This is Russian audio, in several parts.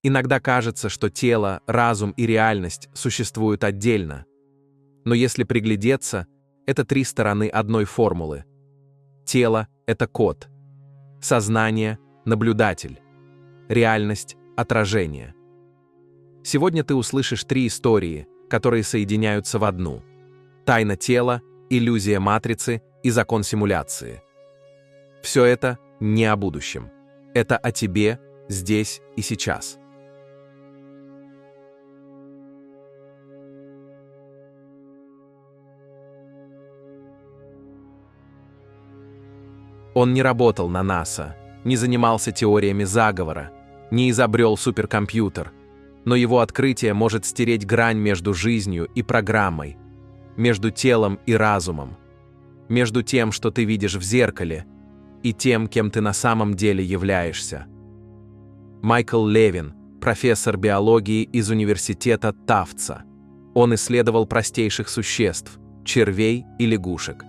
Иногда кажется, что тело, разум и реальность существуют отдельно. Но если приглядеться, это три стороны одной формулы. Тело — это код. Сознание — наблюдатель. Реальность — отражение. Сегодня ты услышишь три истории, которые соединяются в одну. Тайна тела, иллюзия матрицы и закон симуляции. Все это не о будущем. Это о тебе, здесь и сейчас. Он не работал на НАСА, не занимался теориями заговора, не изобрел суперкомпьютер, но его открытие может стереть грань между жизнью и программой, между телом и разумом, между тем, что ты видишь в зеркале, и тем, кем ты на самом деле являешься. Майкл Левин, профессор биологии из университета Тафтса. Он исследовал простейших существ, червей и лягушек,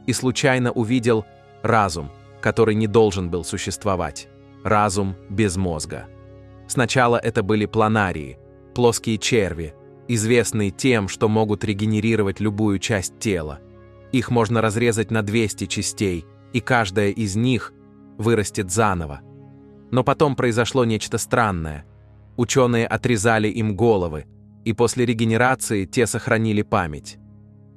и случайно увидел разум, который не должен был существовать. Разум без мозга. Сначала это были планарии, плоские черви, известные тем, что могут регенерировать любую часть тела. Их можно разрезать на 200 частей, и каждая из них вырастет заново. Но потом произошло нечто странное. Ученые отрезали им головы, и после регенерации те сохранили память.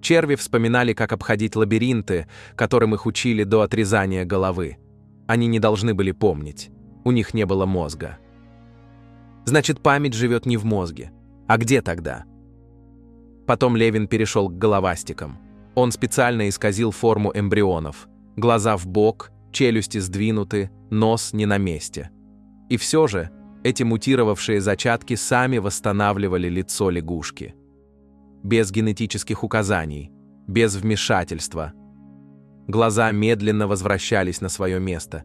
Черви вспоминали, как обходить лабиринты, которым их учили до отрезания головы. Они не должны были помнить. У них не было мозга. Значит, память живет не в мозге. А где тогда? Потом Левин перешел к головастикам. Он специально исказил форму эмбрионов. Глаза вбок, челюсти сдвинуты, нос не на месте. И все же эти мутировавшие зачатки сами восстанавливали лицо лягушки. Без генетических указаний, без вмешательства. Глаза медленно возвращались на свое место.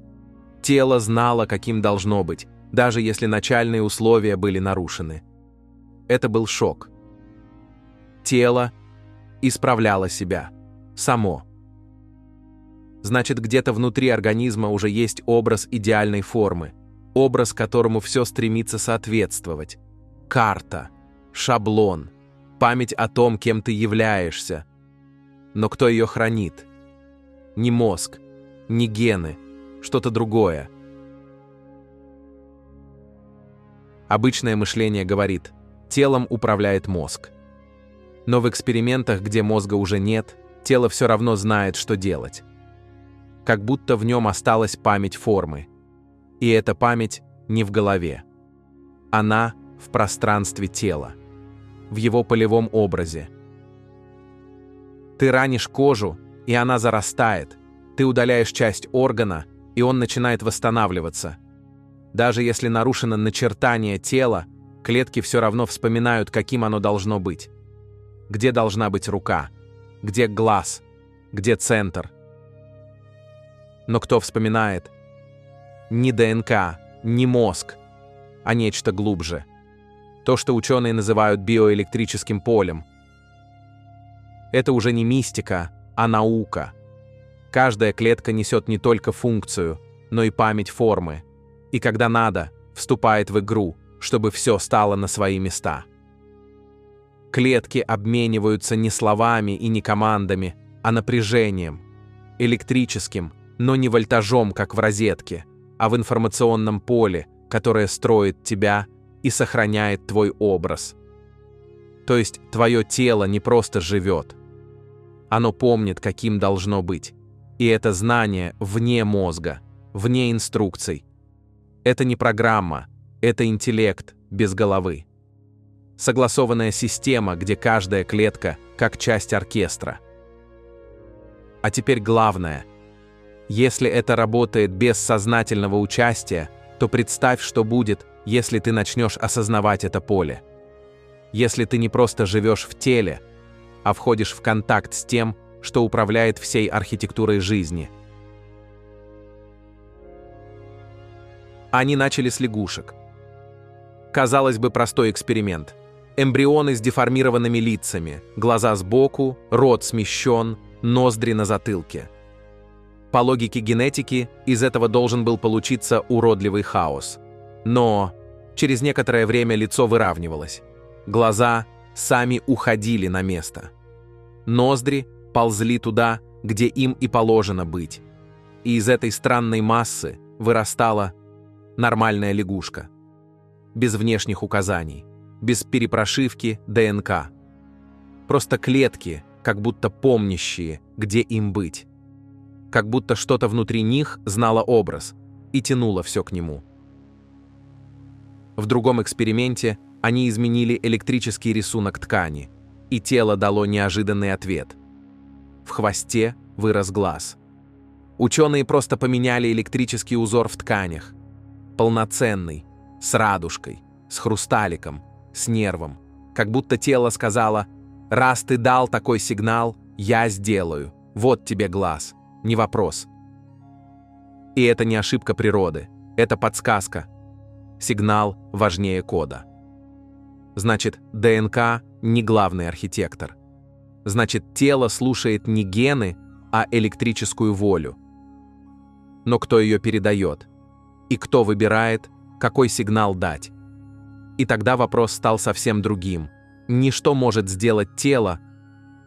Тело знало, каким должно быть, даже если начальные условия были нарушены. Это был шок. Тело исправляло себя. Само. Значит, где-то внутри организма уже есть образ идеальной формы, образ, которому все стремится соответствовать. Карта, шаблон, память о том, кем ты являешься. Но кто ее хранит? Не мозг, не гены, что-то другое. Обычное мышление говорит, телом управляет мозг. Но в экспериментах, где мозга уже нет, тело все равно знает, что делать. Как будто в нем осталась память формы. И эта память не в голове. Она в пространстве тела, в его полевом образе. Ты ранишь кожу, и она зарастает. Ты удаляешь часть органа, и он начинает восстанавливаться. Даже если нарушено начертание тела, клетки все равно вспоминают, каким оно должно быть. Где должна быть рука? Где глаз? Где центр? Но кто вспоминает? Не ДНК, не мозг, а нечто глубже. То, что ученые называют биоэлектрическим полем. Это уже не мистика, а наука. Каждая клетка несет не только функцию, но и память формы. И когда надо, вступает в игру, чтобы все стало на свои места. Клетки обмениваются не словами и не командами, а напряжением. Электрическим, но не вольтажом, как в розетке, а в информационном поле, которое строит тебя и сохраняет твой образ. То есть твое тело не просто живет. Оно помнит, каким должно быть. И это знание вне мозга, вне инструкций. Это не программа, это интеллект без головы. Согласованная система, где каждая клетка как часть оркестра. А теперь главное. Если это работает без сознательного участия, то представь, что будет, если ты начнешь осознавать это поле. Если ты не просто живешь в теле, а входишь в контакт с тем, что управляет всей архитектурой жизни. Они начали с лягушек. Казалось бы, простой эксперимент. Эмбрионы с деформированными лицами, глаза сбоку, рот смещен, ноздри на затылке. По логике генетики, из этого должен был получиться уродливый хаос. Но Через некоторое время лицо выравнивалось. Глаза сами уходили на место. Ноздри ползли туда, где им и положено быть. И из этой странной массы вырастала нормальная лягушка. Без внешних указаний, без перепрошивки ДНК. Просто клетки, как будто помнящие, где им быть. Как будто что-то внутри них знало образ и тянуло все к нему. В другом эксперименте они изменили электрический рисунок ткани, и тело дало неожиданный ответ. В хвосте вырос глаз. Ученые просто поменяли электрический узор в тканях. Полноценный, с радужкой, с хрусталиком, с нервом. Как будто тело сказало: «Раз ты дал такой сигнал, я сделаю. Вот тебе глаз. Не вопрос». И это не ошибка природы, это подсказка. Сигнал важнее кода. Значит, ДНК не главный архитектор. Значит, тело слушает не гены, а электрическую волю. Но кто ее передает? И кто выбирает, какой сигнал дать? И тогда вопрос стал совсем другим. Не что может сделать тело,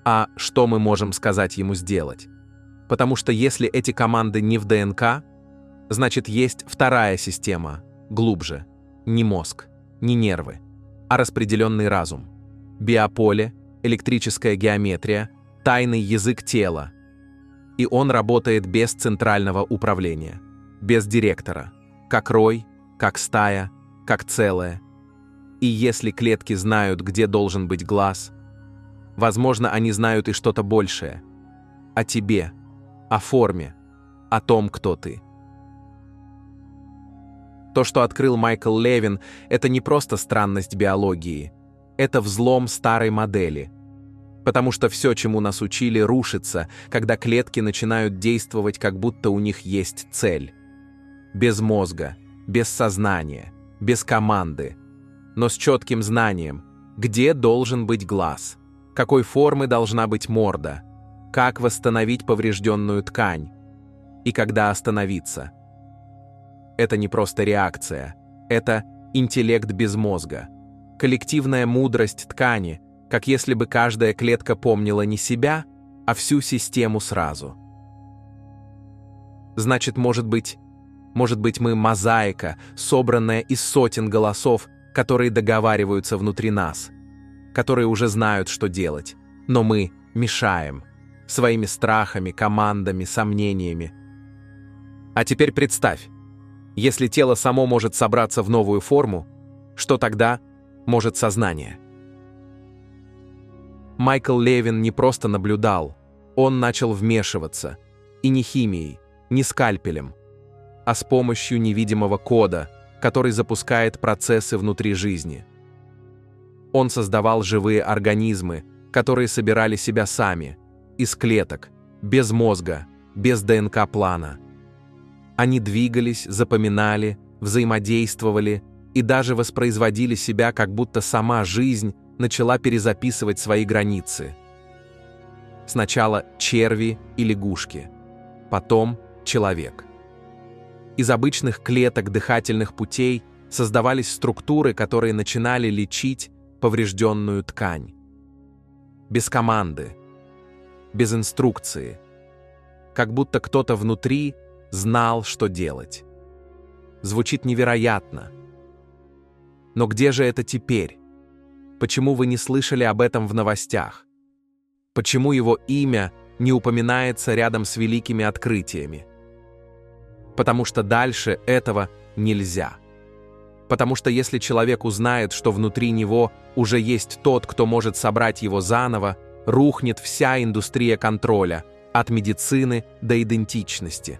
а что мы можем сказать ему сделать. Потому что если эти команды не в ДНК, значит, есть вторая система, глубже. Не мозг, не нервы, а распределенный разум. Биополе, электрическая геометрия, тайный язык тела. И он работает без центрального управления, без директора, как рой, как стая, как целое. И если клетки знают, где должен быть глаз, возможно, они знают и что-то большее. О тебе, о форме, о том, кто ты. То, что открыл Майкл Левин, это не просто странность биологии. Это взлом старой модели. Потому что все, чему нас учили, рушится, когда клетки начинают действовать, как будто у них есть цель. Без мозга, без сознания, без команды, но с четким знанием, где должен быть глаз, какой формы должна быть морда, как восстановить поврежденную ткань и когда остановиться. Это не просто реакция, это интеллект без мозга, коллективная мудрость ткани, как если бы каждая клетка помнила не себя, а всю систему сразу. Значит, может быть, мы мозаика, собранная из сотен голосов, которые договариваются внутри нас, которые уже знают, что делать, но мы мешаем своими страхами, командами, сомнениями. А теперь представь, если тело само может собраться в новую форму, что тогда может сознание? Майкл Левин не просто наблюдал, он начал вмешиваться, и не химией, не скальпелем, а с помощью невидимого кода, который запускает процессы внутри жизни. Он создавал живые организмы, которые собирали себя сами, из клеток, без мозга, без ДНК-плана. Они двигались, запоминали, взаимодействовали и даже воспроизводили себя, как будто сама жизнь начала перезаписывать свои границы. Сначала черви и лягушки, потом человек. Из обычных клеток дыхательных путей создавались структуры, которые начинали лечить поврежденную ткань. Без команды, без инструкции, как будто кто-то внутри знал, что делать. Звучит невероятно. Но где же это теперь? Почему вы не слышали об этом в новостях? Почему его имя не упоминается рядом с великими открытиями? Потому что дальше этого нельзя. Потому что если человек узнает, что внутри него уже есть тот, кто может собрать его заново, рухнет вся индустрия контроля, от медицины до идентичности.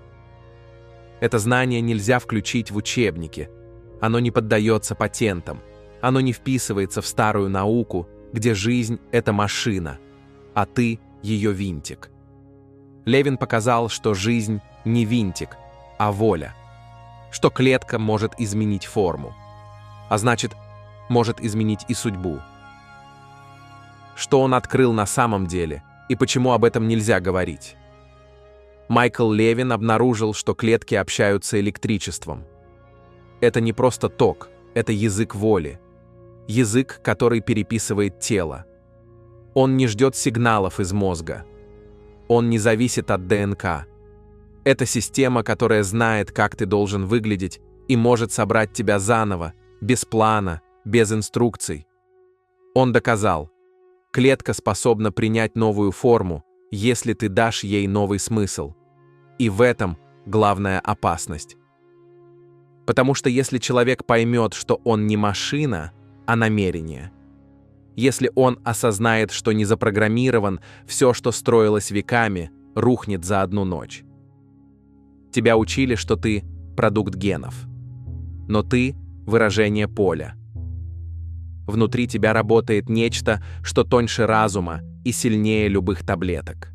Это знание нельзя включить в учебники. Оно не поддается патентам. Оно не вписывается в старую науку, где жизнь — это машина, а ты — ее винтик. Левин показал, что жизнь не винтик, а воля. Что клетка может изменить форму. А значит, может изменить и судьбу. Что он открыл на самом деле и почему об этом нельзя говорить? Майкл Левин обнаружил, что клетки общаются электричеством. Это не просто ток, – это язык воли. Язык, который переписывает тело. Он не ждет сигналов из мозга. Он не зависит от ДНК. Это система, которая знает, как ты должен выглядеть, и может собрать тебя заново, без плана, без инструкций. Он доказал, клетка способна принять новую форму, если ты дашь ей новый смысл. И в этом главная опасность. Потому что если человек поймет, что он не машина, а намерение, если он осознает, что не запрограммирован, все, что строилось веками, рухнет за одну ночь. Тебя учили, что ты продукт генов. Но ты – выражение поля. Внутри тебя работает нечто, что тоньше разума и сильнее любых таблеток.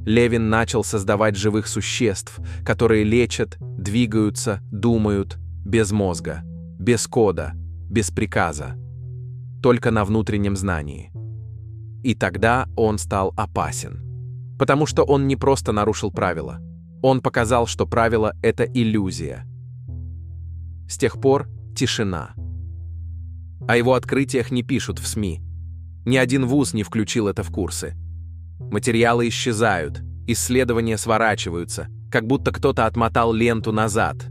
Левин начал создавать живых существ, которые лечат, двигаются, думают, без мозга, без кода, без приказа, только на внутреннем знании. И тогда он стал опасен. Потому что он не просто нарушил правила. Он показал, что правило – это иллюзия. С тех пор тишина. О его открытиях не пишут в СМИ. Ни один вуз не включил это в курсы. Материалы исчезают, исследования сворачиваются, как будто кто-то отмотал ленту назад.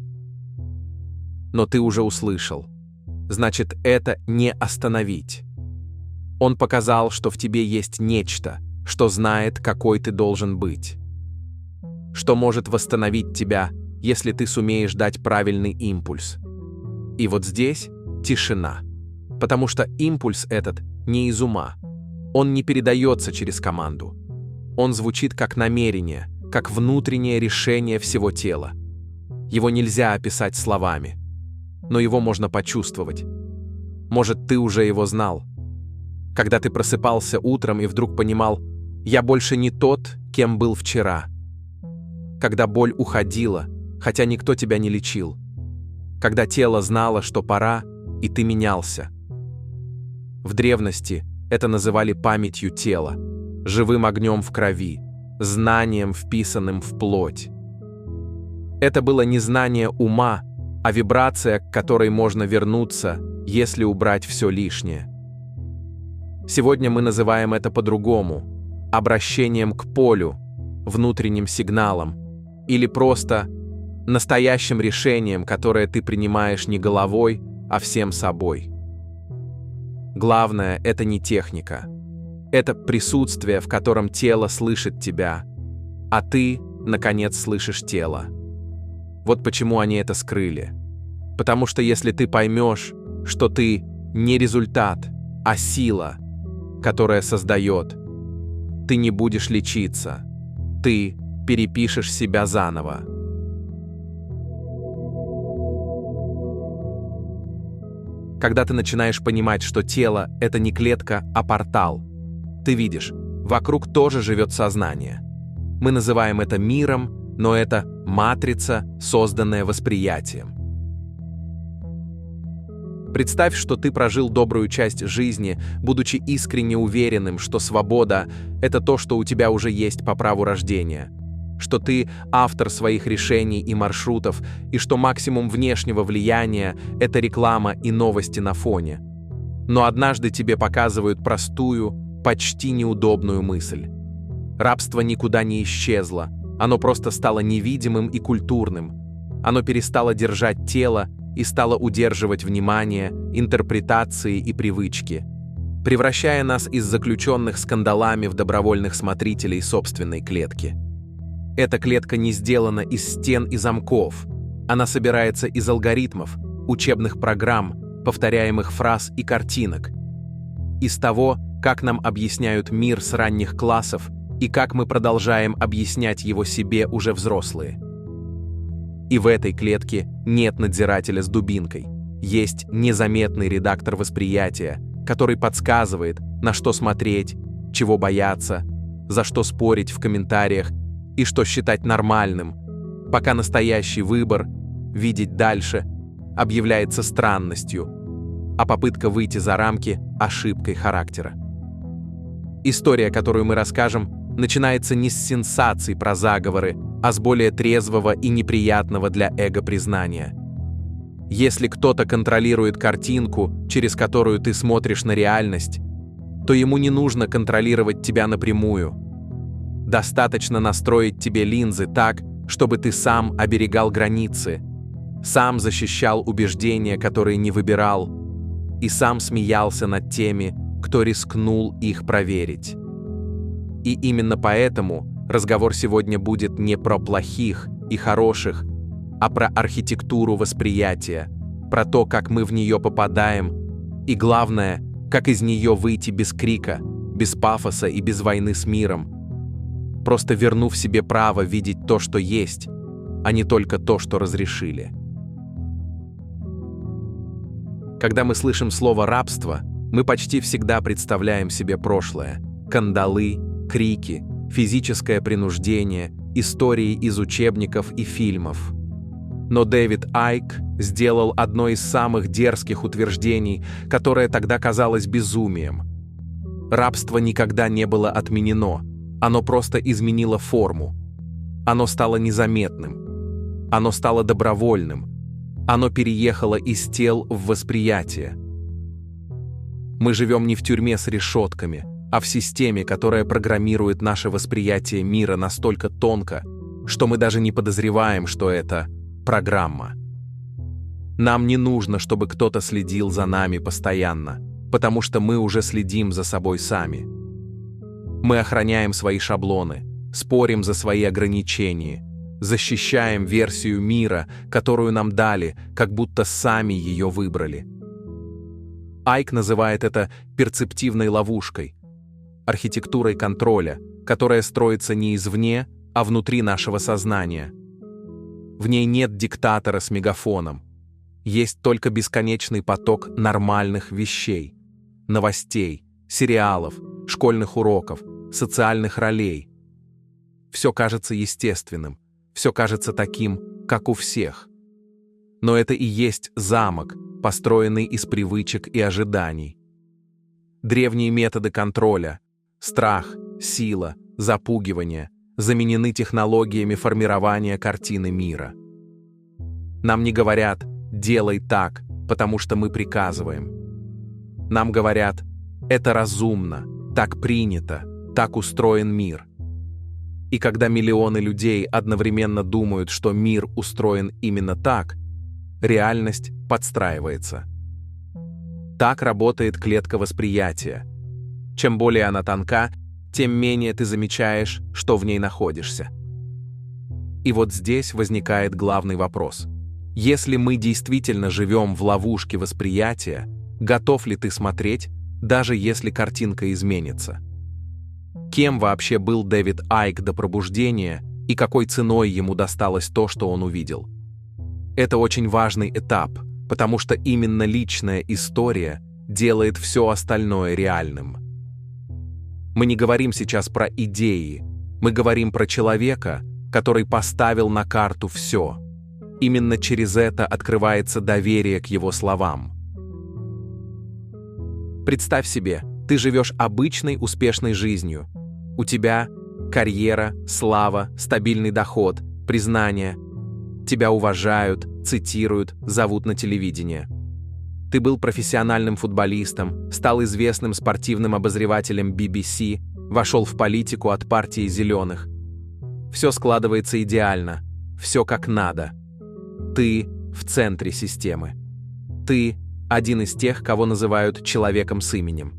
Но ты уже услышал. Значит, это не остановить. Он показал, что в тебе есть нечто, что знает, какой ты должен быть. Что может восстановить тебя, если ты сумеешь дать правильный импульс. И вот здесь тишина. Потому что импульс этот не из ума. Он не передается через команду. Он звучит как намерение, как внутреннее решение всего тела. Его нельзя описать словами, но его можно почувствовать. Может, ты уже его знал. Когда ты просыпался утром и вдруг понимал, я больше не тот, кем был вчера. Когда боль уходила, хотя никто тебя не лечил. Когда тело знало, что пора, и ты менялся. В древности это называли памятью тела, живым огнем в крови, знанием, вписанным в плоть. Это было не знание ума, а вибрация, к которой можно вернуться, если убрать все лишнее. Сегодня мы называем это по-другому – обращением к полю, внутренним сигналом, или просто настоящим решением, которое ты принимаешь не головой, а всем собой. Главное – это не техника. Это присутствие, в котором тело слышит тебя, а ты, наконец, слышишь тело. Вот почему они это скрыли. Потому что если ты поймешь, что ты не результат, а сила, которая создает, ты не будешь лечиться, ты перепишешь себя заново. Когда ты начинаешь понимать, что тело – это не клетка, а портал, ты видишь, вокруг тоже живет сознание. Мы называем это миром, но это матрица, созданная восприятием. Представь, что ты прожил добрую часть жизни, будучи искренне уверенным, что свобода – это то, что у тебя уже есть по праву рождения, что ты автор своих решений и маршрутов, и что максимум внешнего влияния – это реклама и новости на фоне. Но однажды тебе показывают простую, почти неудобную мысль. Рабство никуда не исчезло, оно просто стало невидимым и культурным. Оно перестало держать тело и стало удерживать внимание, интерпретации и привычки, превращая нас из заключенных скандалами в добровольных смотрителей собственной клетки. Эта клетка не сделана из стен и замков. Она собирается из алгоритмов, учебных программ, повторяемых фраз и картинок. Из того, как нам объясняют мир с ранних классов и как мы продолжаем объяснять его себе уже взрослые. И в этой клетке нет надзирателя с дубинкой. Есть незаметный редактор восприятия, который подсказывает, на что смотреть, чего бояться, за что спорить в комментариях и что считать нормальным, пока настоящий выбор, видеть дальше, объявляется странностью, а попытка выйти за рамки – ошибкой характера. История, которую мы расскажем, начинается не с сенсаций про заговоры, а с более трезвого и неприятного для эго признания. Если кто-то контролирует картинку, через которую ты смотришь на реальность, то ему не нужно контролировать тебя напрямую. Достаточно настроить тебе линзы так, чтобы ты сам оберегал границы, сам защищал убеждения, которые не выбирал, и сам смеялся над теми, кто рискнул их проверить. И именно поэтому разговор сегодня будет не про плохих и хороших, а про архитектуру восприятия, про то, как мы в нее попадаем, и главное, как из нее выйти без крика, без пафоса и без войны с миром, просто вернув себе право видеть то, что есть, а не только то, что разрешили. Когда мы слышим слово «рабство», мы почти всегда представляем себе прошлое: кандалы, крики, физическое принуждение, истории из учебников и фильмов. Но Дэвид Айк сделал одно из самых дерзких утверждений, которое тогда казалось безумием. Рабство никогда не было отменено, оно просто изменило форму. Оно стало незаметным, оно стало добровольным, оно переехало из тел в восприятие. Мы живем не в тюрьме с решетками, а в системе, которая программирует наше восприятие мира настолько тонко, что мы даже не подозреваем, что это программа. Нам не нужно, чтобы кто-то следил за нами постоянно, потому что мы уже следим за собой сами. Мы охраняем свои шаблоны, спорим за свои ограничения, защищаем версию мира, которую нам дали, как будто сами ее выбрали. Айк называет это перцептивной ловушкой, архитектурой контроля, которая строится не извне, а внутри нашего сознания. В ней нет диктатора с мегафоном. Есть только бесконечный поток нормальных вещей, новостей, сериалов, школьных уроков, социальных ролей. Все кажется естественным, все кажется таким, как у всех. Но это и есть замок, построенный из привычек и ожиданий. Древние методы контроля — страх, сила, запугивание — заменены технологиями формирования картины мира. Нам не говорят «делай так», потому что мы приказываем. Нам говорят «это разумно, так принято, так устроен мир». И когда миллионы людей одновременно думают, что мир устроен именно так, реальность подстраивается. Так работает клетка восприятия. Чем более она тонка, тем менее ты замечаешь, что в ней находишься. И вот здесь возникает главный вопрос. Если мы действительно живем в ловушке восприятия, готов ли ты смотреть, даже если картинка изменится? Кем вообще был Дэвид Айк до пробуждения и какой ценой ему досталось то, что он увидел? Это очень важный этап, потому что именно личная история делает все остальное реальным. Мы не говорим сейчас про идеи, мы говорим про человека, который поставил на карту все. Именно через это открывается доверие к его словам. Представь себе, ты живешь обычной успешной жизнью. У тебя карьера, слава, стабильный доход, признание. Тебя уважают, цитируют, зовут на телевидение. Ты был профессиональным футболистом, стал известным спортивным обозревателем BBC, вошел в политику от партии «Зеленых». Все складывается идеально, все как надо. Ты в центре системы. Ты один из тех, кого называют человеком с именем.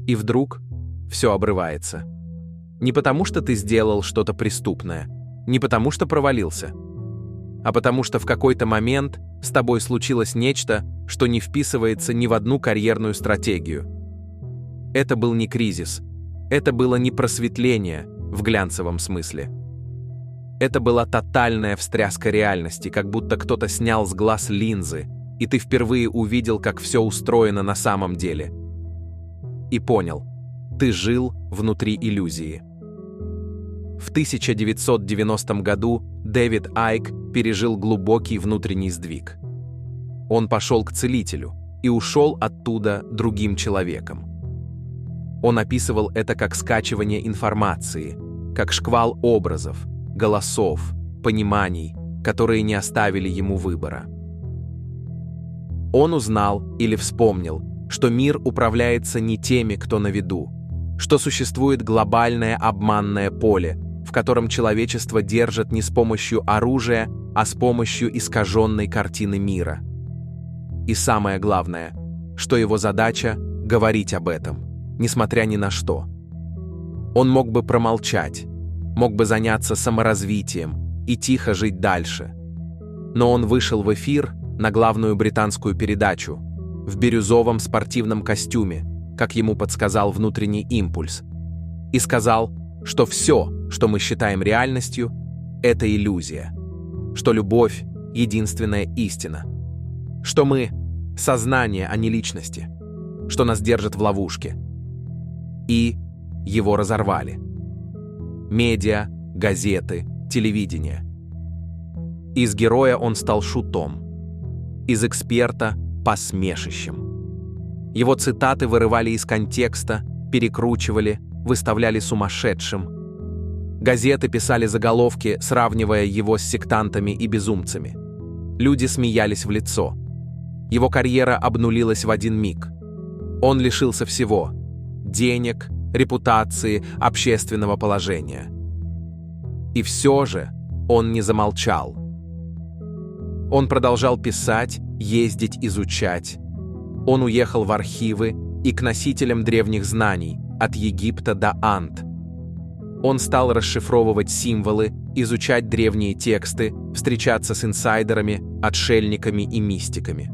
И вдруг все обрывается. Не потому, что ты сделал что-то преступное, не потому, что провалился, а потому что в какой-то момент с тобой случилось нечто, что не вписывается ни в одну карьерную стратегию. Это был не кризис, это было не просветление в глянцевом смысле. Это была тотальная встряска реальности, как будто кто-то снял с глаз линзы, и ты впервые увидел, как все устроено на самом деле. И понял, ты жил внутри иллюзии. В 1990 году Дэвид Айк пережил глубокий внутренний сдвиг. Он пошел к целителю и ушел оттуда другим человеком. Он описывал это как скачивание информации, как шквал образов, голосов, пониманий, которые не оставили ему выбора. Он узнал или вспомнил, что мир управляется не теми, кто на виду, что существует глобальное обманное поле, в котором человечество держит не с помощью оружия, а с помощью искаженной картины мира. И самое главное, что его задача — говорить об этом, несмотря ни на что. Он мог бы промолчать, мог бы заняться саморазвитием и тихо жить дальше. Но он вышел в эфир на главную британскую передачу в бирюзовом спортивном костюме, как ему подсказал внутренний импульс, и сказал, что все, что мы считаем реальностью, это иллюзия, что любовь — единственная истина, что мы — сознание, а не личности, что нас держат в ловушке. И его разорвали. Медиа, газеты, телевидение. Из героя он стал шутом, из эксперта — посмешищем. Его цитаты вырывали из контекста, перекручивали, выставляли сумасшедшим. Газеты писали заголовки, сравнивая его с сектантами и безумцами. Люди смеялись в лицо. Его карьера обнулилась в один миг. Он лишился всего – денег, репутации, общественного положения. И все же он не замолчал. Он продолжал писать, ездить, изучать. Он уехал в архивы и к носителям древних знаний, от Египта до Анд. Он стал расшифровывать символы, изучать древние тексты, встречаться с инсайдерами, отшельниками и мистиками.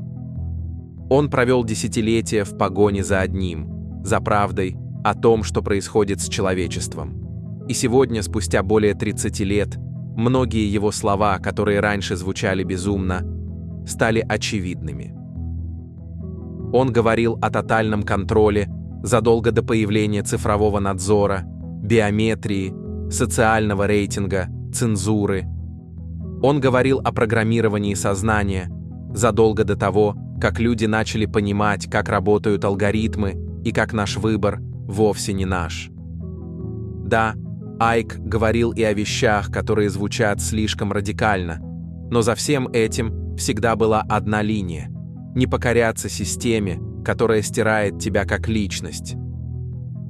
Он провел десятилетия в погоне за одним, за правдой о том, что происходит с человечеством. И сегодня, спустя более 30 лет, многие его слова, которые раньше звучали безумно, стали очевидными. Он говорил о тотальном контроле задолго до появления цифрового надзора, биометрии, социального рейтинга, цензуры. Он говорил о программировании сознания задолго до того, как люди начали понимать, как работают алгоритмы и как наш выбор вовсе не наш. Да, Айк говорил и о вещах, которые звучат слишком радикально, но за всем этим всегда была одна линия – не покоряться системе, которая стирает тебя как личность.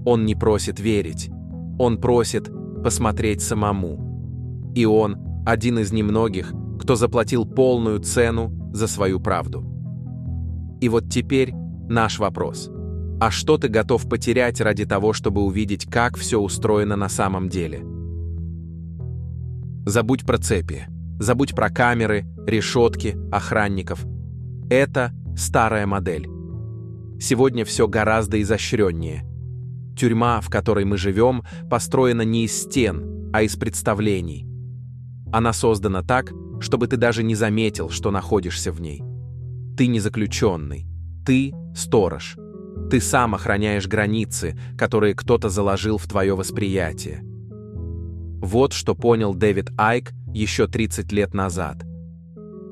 Он не просит верить, он просит посмотреть самому. И он один из немногих, кто заплатил полную цену за свою правду. И вот теперь наш вопрос. А что ты готов потерять ради того, чтобы увидеть, как все устроено на самом деле? Забудь про цепи, забудь про камеры, решетки, охранников. Это старая модель. Сегодня все гораздо изощреннее. Тюрьма, в которой мы живем, построена не из стен, а из представлений. Она создана так, чтобы ты даже не заметил, что находишься в ней. Ты не заключенный, ты сторож. Ты сам охраняешь границы, которые кто-то заложил в твое восприятие. Вот что понял Дэвид Айк еще 30 лет назад.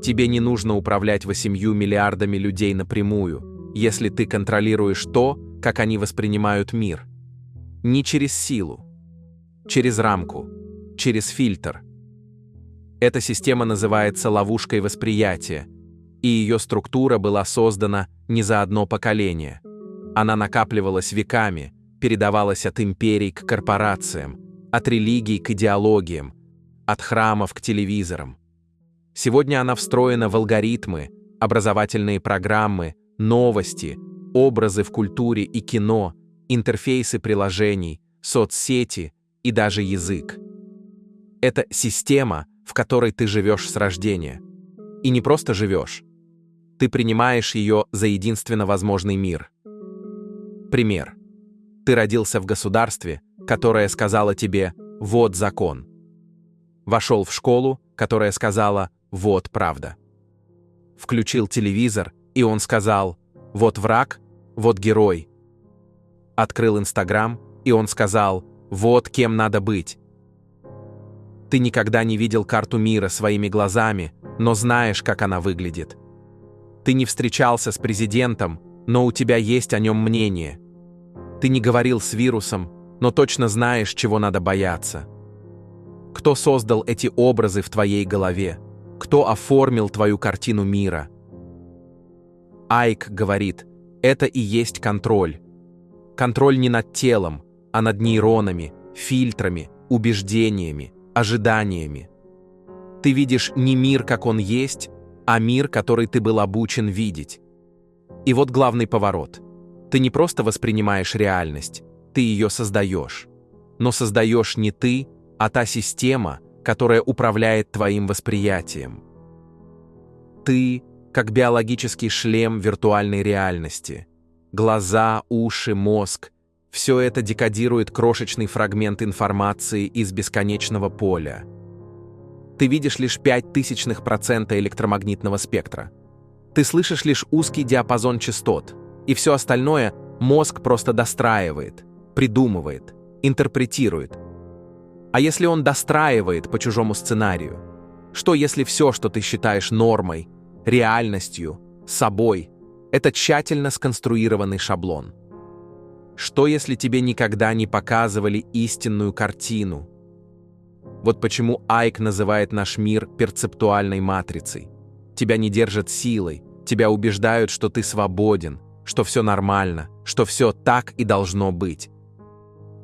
Тебе не нужно управлять 8 миллиардами людей напрямую, если ты контролируешь то, как они воспринимают мир. Не через силу, через рамку, через фильтр. Эта система называется ловушкой восприятия, и ее структура была создана не за одно поколение. Она накапливалась веками, передавалась от империй к корпорациям, от религий к идеологиям, от храмов к телевизорам. Сегодня она встроена в алгоритмы, образовательные программы, новости, образы в культуре и кино, интерфейсы приложений, соцсети и даже язык. Это система, в которой ты живешь с рождения. И не просто живешь. Ты принимаешь ее за единственно возможный мир. Пример. Ты родился в государстве, которое сказало тебе «вот закон». Вошел в школу, которая сказала «вот правда». Включил телевизор, и он сказал «вот враг, вот герой». Открыл Инстаграм, и он сказал «вот кем надо быть». Ты никогда не видел карту мира своими глазами, но знаешь, как она выглядит. Ты не встречался с президентом, но у тебя есть о нем мнение. Ты не говорил с вирусом, но точно знаешь, чего надо бояться. Кто создал эти образы в твоей голове? Кто оформил твою картину мира? Айк говорит, это и есть контроль. Контроль не над телом, а над нейронами, фильтрами, убеждениями, ожиданиями. Ты видишь не мир, как он есть, а мир, который ты был обучен видеть. И вот главный поворот. Ты не просто воспринимаешь реальность, ты ее создаешь. Но создаешь не ты, а та система, которая управляет твоим восприятием. Ты как биологический шлем виртуальной реальности. Глаза, уши, мозг – все это декодирует крошечный фрагмент информации из бесконечного поля. Ты видишь лишь 0,005% электромагнитного спектра. Ты слышишь лишь узкий диапазон частот, и все остальное мозг просто достраивает, придумывает, интерпретирует. А если он достраивает по чужому сценарию? Что если все, что ты считаешь нормой, реальностью, собой, это тщательно сконструированный шаблон? Что если тебе никогда не показывали истинную картину? Вот почему Айк называет наш мир перцептуальной матрицей. Тебя не держат силой, тебя убеждают, что ты свободен, что все нормально, что все так и должно быть.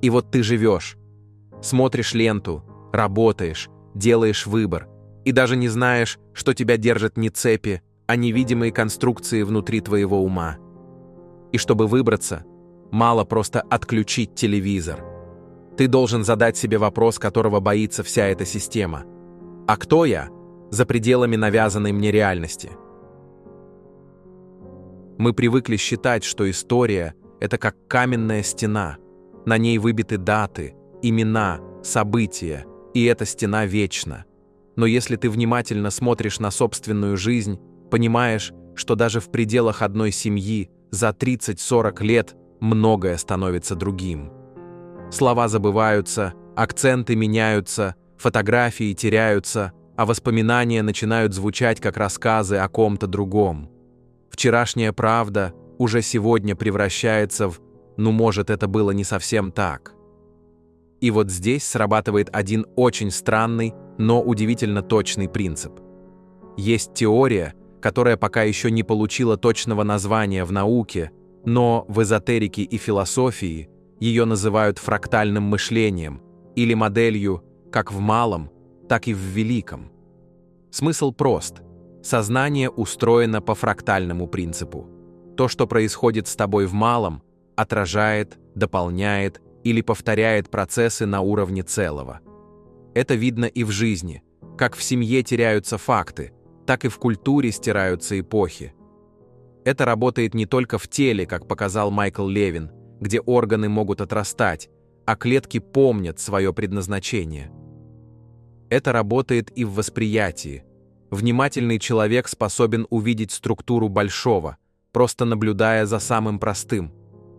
И вот ты живешь, смотришь ленту, работаешь, делаешь выбор, и даже не знаешь, что тебя держат не цепи, а невидимые конструкции внутри твоего ума. И чтобы выбраться, мало просто отключить телевизор. Ты должен задать себе вопрос, которого боится вся эта система. А кто я за пределами навязанной мне реальности? Мы привыкли считать, что история – это как каменная стена. На ней выбиты даты, имена, события, и эта стена вечна. Но если ты внимательно смотришь на собственную жизнь, понимаешь, что даже в пределах одной семьи за 30-40 лет многое становится другим. Слова забываются, акценты меняются, фотографии теряются, а воспоминания начинают звучать как рассказы о ком-то другом. Вчерашняя правда уже сегодня превращается в «ну, может, это было не совсем так». И вот здесь срабатывает один очень странный, но удивительно точный принцип. Есть теория, которая пока еще не получила точного названия в науке, но в эзотерике и философии ее называют фрактальным мышлением или моделью как в малом, так и в великом. Смысл прост. Сознание устроено по фрактальному принципу. То, что происходит с тобой в малом, отражает, дополняет или повторяет процессы на уровне целого. Это видно и в жизни. Как в семье теряются факты, так и в культуре стираются эпохи. Это работает не только в теле, как показал Майкл Левин, где органы могут отрастать, а клетки помнят свое предназначение. Это работает и в восприятии. Внимательный человек способен увидеть структуру большого, просто наблюдая за самым простым.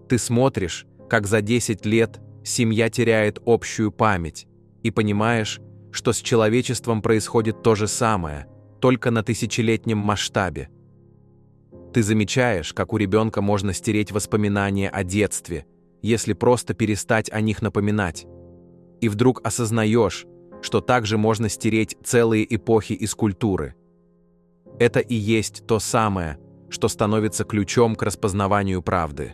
Ты смотришь, как за 10 лет семья теряет общую память, и понимаешь, что с человечеством происходит то же самое, только на тысячелетнем масштабе. Ты замечаешь, как у ребенка можно стереть воспоминания о детстве, если просто перестать о них напоминать. И вдруг осознаешь, что также можно стереть целые эпохи из культуры. Это и есть то самое, что становится ключом к распознаванию правды.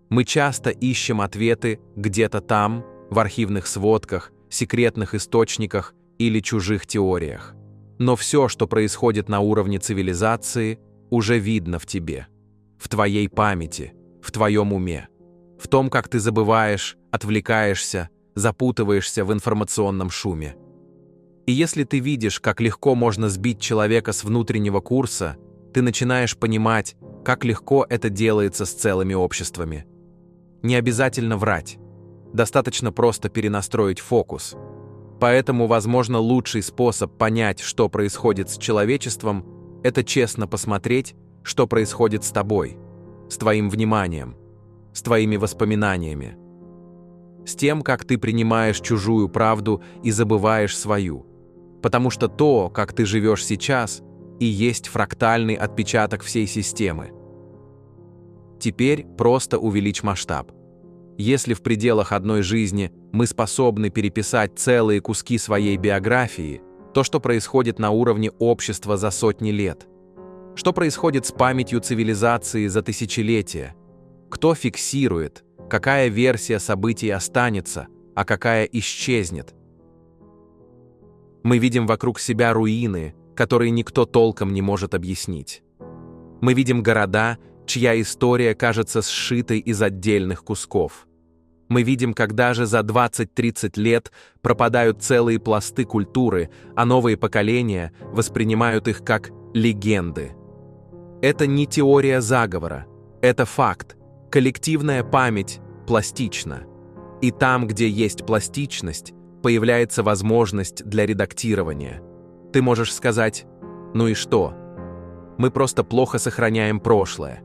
Мы часто ищем ответы где-то там, в архивных сводках, секретных источниках или чужих теориях. Но все, что происходит на уровне цивилизации, уже видно в тебе, в твоей памяти, в твоем уме, в том, как ты забываешь, отвлекаешься, запутываешься в информационном шуме. И если ты видишь, как легко можно сбить человека с внутреннего курса, ты начинаешь понимать, как легко это делается с целыми обществами. Не обязательно врать. Достаточно просто перенастроить фокус. Поэтому, возможно, лучший способ понять, что происходит с человечеством, это честно посмотреть, что происходит с тобой, с твоим вниманием, с твоими воспоминаниями, с тем, как ты принимаешь чужую правду и забываешь свою. Потому что то, как ты живешь сейчас, и есть фрактальный отпечаток всей системы. Теперь просто увеличь масштаб. Если в пределах одной жизни мы способны переписать целые куски своей биографии, то, что происходит на уровне общества за сотни лет. Что происходит с памятью цивилизации за тысячелетия? Кто фиксирует, какая версия событий останется, а какая исчезнет? Мы видим вокруг себя руины, которые никто толком не может объяснить. Мы видим города, чья история кажется сшитой из отдельных кусков. Мы видим, как даже за 20-30 лет пропадают целые пласты культуры, а новые поколения воспринимают их как легенды. Это не теория заговора, это факт. Коллективная память пластична. И там, где есть пластичность, появляется возможность для редактирования. Ты можешь сказать: «Ну и что? Мы просто плохо сохраняем прошлое».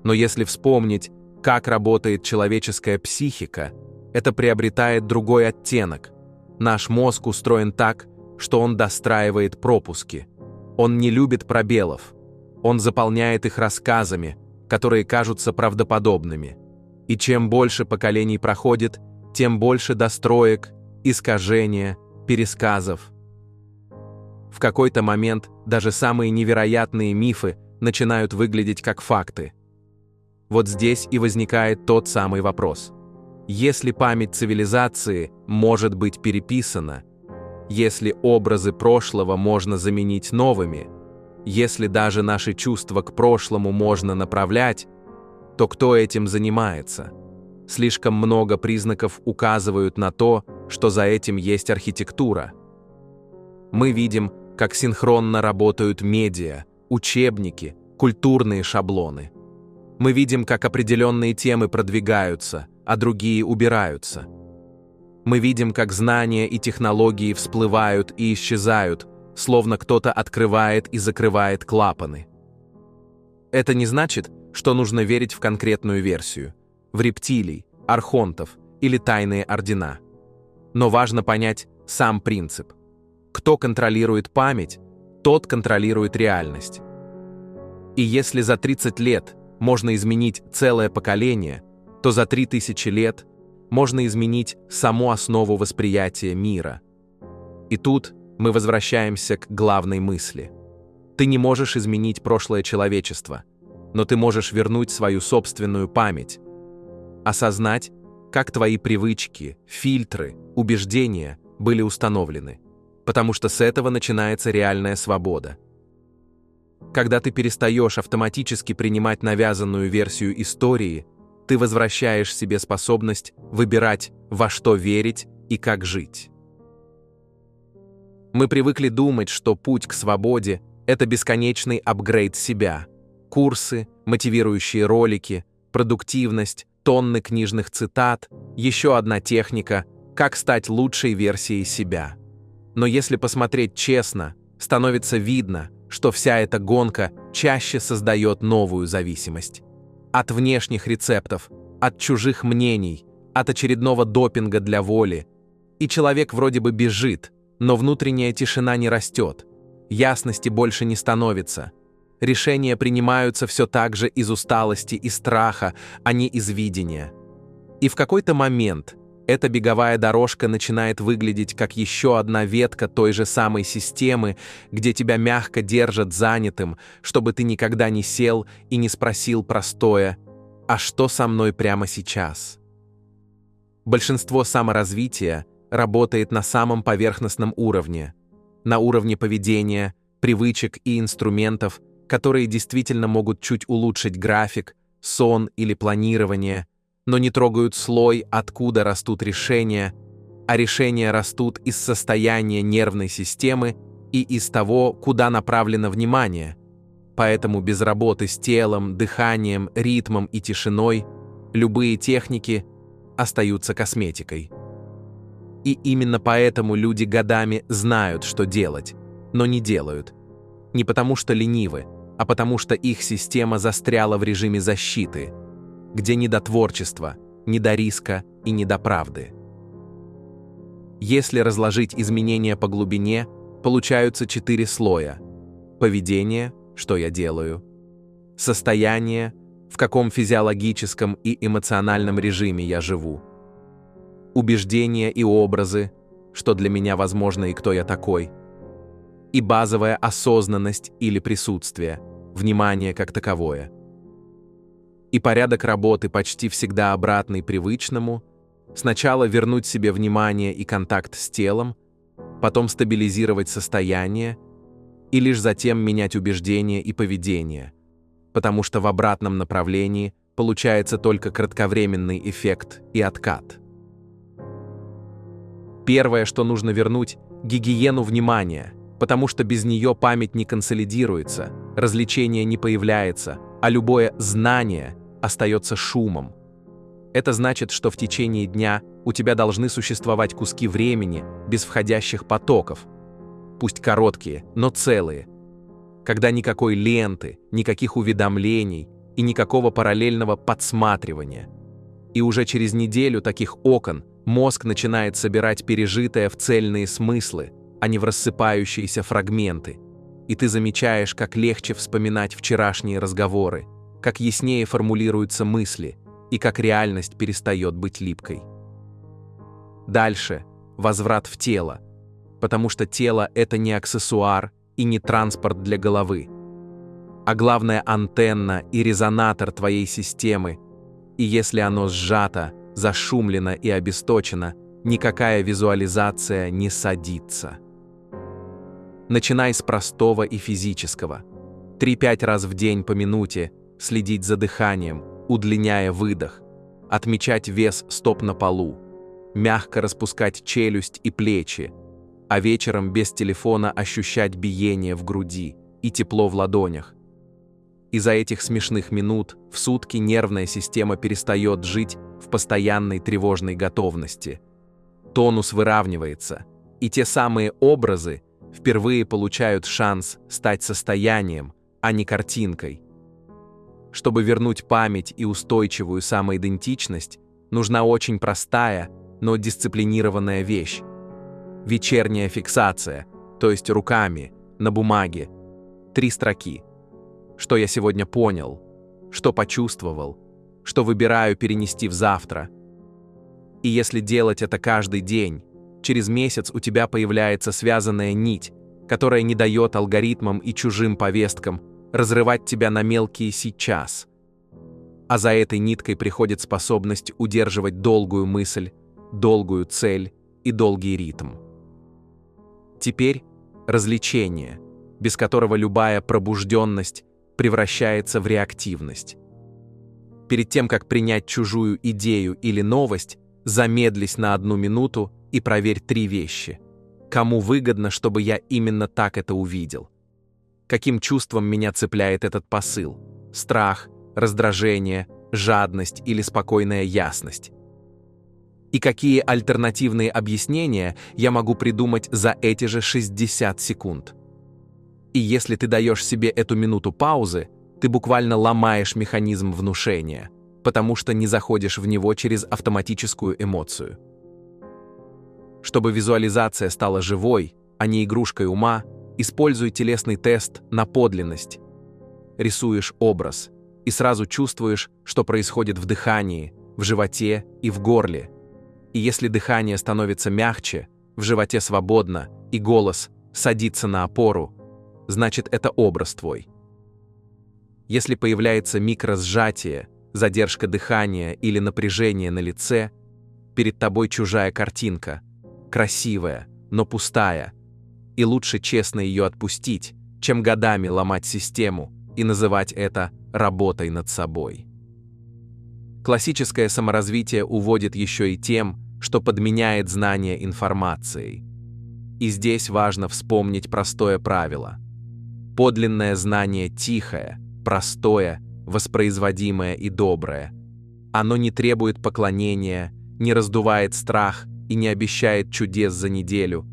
Но если вспомнить, как работает человеческая психика, это приобретает другой оттенок. Наш мозг устроен так, что он достраивает пропуски. Он не любит пробелов. Он заполняет их рассказами, которые кажутся правдоподобными. И чем больше поколений проходит, тем больше достроек, искажения, пересказов. В какой-то момент даже самые невероятные мифы начинают выглядеть как факты. Вот здесь и возникает тот самый вопрос. Если память цивилизации может быть переписана, если образы прошлого можно заменить новыми, если даже наши чувства к прошлому можно направлять, то кто этим занимается? Слишком много признаков указывают на то, что за этим есть архитектура. Мы видим, как синхронно работают медиа, учебники, культурные шаблоны. Мы видим, как определенные темы продвигаются, а другие убираются. Мы видим, как знания и технологии всплывают и исчезают, словно кто-то открывает и закрывает клапаны. Это не значит, что нужно верить в конкретную версию, в рептилий, архонтов или тайные ордена. Но важно понять сам принцип. Кто контролирует память, тот контролирует реальность. И если за 30 лет можно изменить целое поколение, то за 3000 лет можно изменить саму основу восприятия мира. И тут мы возвращаемся к главной мысли. Ты не можешь изменить прошлое человечества, но ты можешь вернуть свою собственную память, осознать, как твои привычки, фильтры, убеждения были установлены, потому что с этого начинается реальная свобода. Когда ты перестаешь автоматически принимать навязанную версию истории, ты возвращаешь себе способность выбирать, во что верить и как жить. Мы привыкли думать, что путь к свободе – это бесконечный апгрейд себя. Курсы, мотивирующие ролики, продуктивность, тонны книжных цитат, еще одна техника – как стать лучшей версией себя. Но если посмотреть честно, становится видно, что вся эта гонка чаще создает новую зависимость. От внешних рецептов, от чужих мнений, от очередного допинга для воли. И человек вроде бы бежит, но внутренняя тишина не растет, ясности больше не становится. Решения принимаются все так же из усталости и страха, а не из видения. И в какой-то момент эта беговая дорожка начинает выглядеть как еще одна ветка той же самой системы, где тебя мягко держат занятым, чтобы ты никогда не сел и не спросил простое: «А что со мной прямо сейчас?». Большинство саморазвития работает на самом поверхностном уровне, на уровне поведения, привычек и инструментов, которые действительно могут чуть улучшить график, сон или планирование, но не трогают слой, откуда растут решения, а решения растут из состояния нервной системы и из того, куда направлено внимание. Поэтому без работы с телом, дыханием, ритмом и тишиной любые техники остаются косметикой. И именно поэтому люди годами знают, что делать, но не делают. Не потому что ленивы, а потому что их система застряла в режиме защиты, где ни до творчества, ни до риска и ни до правды. Если разложить изменения по глубине, получаются 4 слоя. Поведение, что я делаю. Состояние, в каком физиологическом и эмоциональном режиме я живу. Убеждения и образы, что для меня возможно и кто я такой. И базовая осознанность или присутствие, внимание как таковое. И порядок работы почти всегда обратный привычному. Сначала вернуть себе внимание и контакт с телом, потом стабилизировать состояние, и лишь затем менять убеждения и поведение, потому что в обратном направлении получается только кратковременный эффект и откат. Первое, что нужно вернуть – гигиену внимания, потому что без нее память не консолидируется, развлечение не появляется, а любое знание остается шумом. Это значит, что в течение дня у тебя должны существовать куски времени без входящих потоков, пусть короткие, но целые, когда никакой ленты, никаких уведомлений и никакого параллельного подсматривания. И уже через неделю таких окон мозг начинает собирать пережитое в цельные смыслы, а не в рассыпающиеся фрагменты. И ты замечаешь, как легче вспоминать вчерашние разговоры, как яснее формулируются мысли и как реальность перестает быть липкой. Дальше – возврат в тело, потому что тело – это не аксессуар и не транспорт для головы, а главная антенна и резонатор твоей системы, и если оно сжато, зашумлено и обесточено, никакая визуализация не садится. Начинай с простого и физического. 3-5 раз в день по минуте следить за дыханием, удлиняя выдох, отмечать вес стоп на полу, мягко распускать челюсть и плечи, а вечером без телефона ощущать биение в груди и тепло в ладонях. Из-за этих смешных минут в сутки нервная система перестает жить в постоянной тревожной готовности. Тонус выравнивается, и те самые образы впервые получают шанс стать состоянием, а не картинкой. Чтобы вернуть память и устойчивую самоидентичность, нужна очень простая, но дисциплинированная вещь. Вечерняя фиксация, то есть руками, на бумаге. 3 строки. Что я сегодня понял, что почувствовал, что выбираю перенести в завтра. И если делать это каждый день, через месяц у тебя появляется связанная нить, которая не дает алгоритмам и чужим повесткам разрывать тебя на мелкие сейчас. А за этой ниткой приходит способность удерживать долгую мысль, долгую цель и долгий ритм. Теперь развлечение, без которого любая пробужденность превращается в реактивность. Перед тем, как принять чужую идею или новость, замедлись на 1 минуту и проверь 3 вещи. Кому выгодно, чтобы я именно так это увидел? Каким чувством меня цепляет этот посыл? Страх, раздражение, жадность или спокойная ясность? И какие альтернативные объяснения я могу придумать за эти же 60 секунд? И если ты даешь себе эту минуту паузы, ты буквально ломаешь механизм внушения, потому что не заходишь в него через автоматическую эмоцию. Чтобы визуализация стала живой, а не игрушкой ума, используй телесный тест на подлинность. Рисуешь образ и сразу чувствуешь, что происходит в дыхании, в животе и в горле. И если дыхание становится мягче, в животе свободно и голос садится на опору, значит, это образ твой. Если появляется микросжатие, задержка дыхания или напряжение на лице, перед тобой чужая картинка, красивая, но пустая, и лучше честно ее отпустить, чем годами ломать систему и называть это работой над собой. Классическое саморазвитие уводит еще и тем, что подменяет знание информацией. И здесь важно вспомнить простое правило. Подлинное знание тихое, простое, воспроизводимое и доброе. Оно не требует поклонения, не раздувает страх и не обещает чудес за неделю.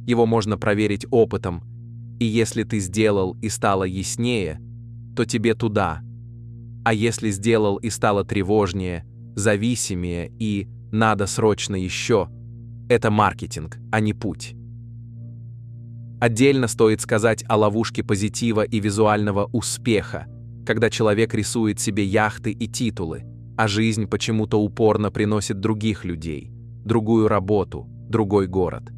Его можно проверить опытом, и если ты сделал и стало яснее, то тебе туда. А если сделал и стало тревожнее, зависимее и надо срочно еще, это маркетинг, а не путь. Отдельно стоит сказать о ловушке позитива и визуального успеха, когда человек рисует себе яхты и титулы, а жизнь почему-то упорно приносит других людей, другую работу, другой город.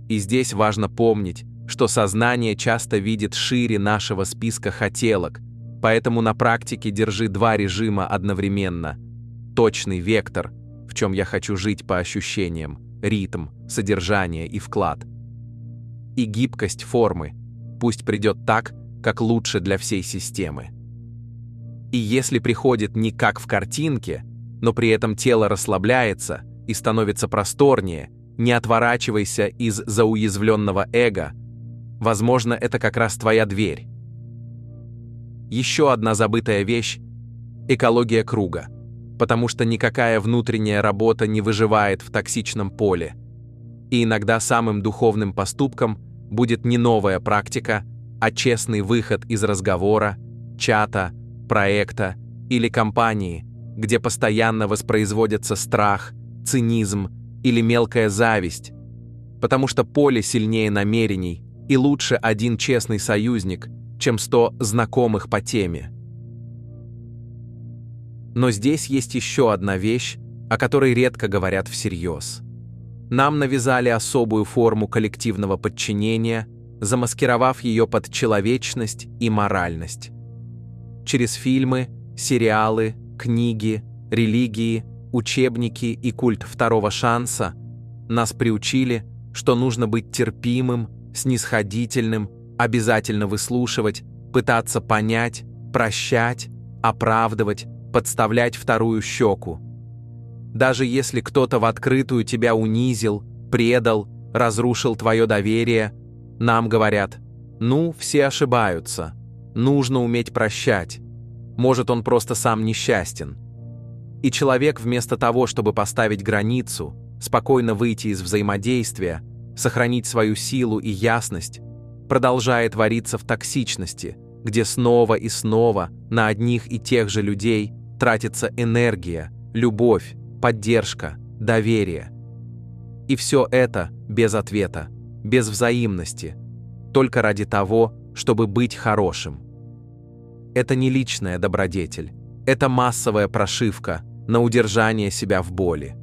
И здесь важно помнить, что сознание часто видит шире нашего списка хотелок, поэтому на практике держи два режима одновременно. Точный вектор, в чем я хочу жить по ощущениям, ритм, содержание и вклад. И гибкость формы, пусть придет так, как лучше для всей системы. И если приходит не как в картинке, но при этом тело расслабляется и становится просторнее, не отворачивайся из-за уязвленного эго, возможно, это как раз твоя дверь. Еще одна забытая вещь – экология круга, потому что никакая внутренняя работа не выживает в токсичном поле. И иногда самым духовным поступком будет не новая практика, а честный выход из разговора, чата, проекта или компании, где постоянно воспроизводится страх, цинизм или мелкая зависть, потому что поле сильнее намерений, и лучше один честный союзник, чем 100 знакомых по теме. Но здесь есть еще одна вещь, о которой редко говорят всерьез. Нам навязали особую форму коллективного подчинения, замаскировав ее под человечность и моральность. Через фильмы, сериалы, книги, религии, учебники и культ второго шанса нас приучили, что нужно быть терпимым, снисходительным, обязательно выслушивать, пытаться понять, прощать, оправдывать, подставлять вторую щеку. Даже если кто-то в открытую тебя унизил, предал, разрушил твое доверие, нам говорят: ну, все ошибаются, нужно уметь прощать, может, он просто сам несчастен. И человек вместо того, чтобы поставить границу, спокойно выйти из взаимодействия, сохранить свою силу и ясность, продолжает вариться в токсичности, где снова и снова на одних и тех же людей тратится энергия, любовь, поддержка, доверие. И все это без ответа, без взаимности, только ради того, чтобы быть хорошим. Это не личная добродетель, это массовая прошивка на удержание себя в боли.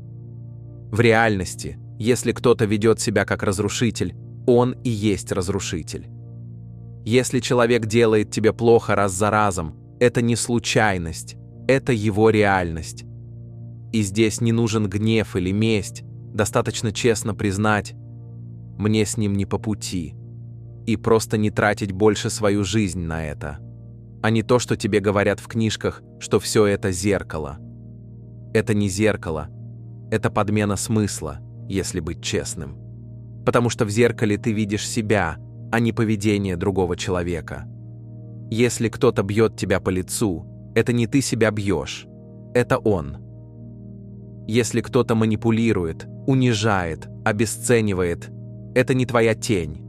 В реальности, если кто-то ведет себя как разрушитель, он и есть разрушитель. Если человек делает тебе плохо раз за разом, это не случайность, это его реальность. И здесь не нужен гнев или месть, достаточно честно признать: мне с ним не по пути, и просто не тратить больше свою жизнь на это, а не то, что тебе говорят в книжках, что все это зеркало. Это не зеркало, это подмена смысла, если быть честным. Потому что в зеркале ты видишь себя, а не поведение другого человека. Если кто-то бьет тебя по лицу, это не ты себя бьешь, это он. Если кто-то манипулирует, унижает, обесценивает, это не твоя тень,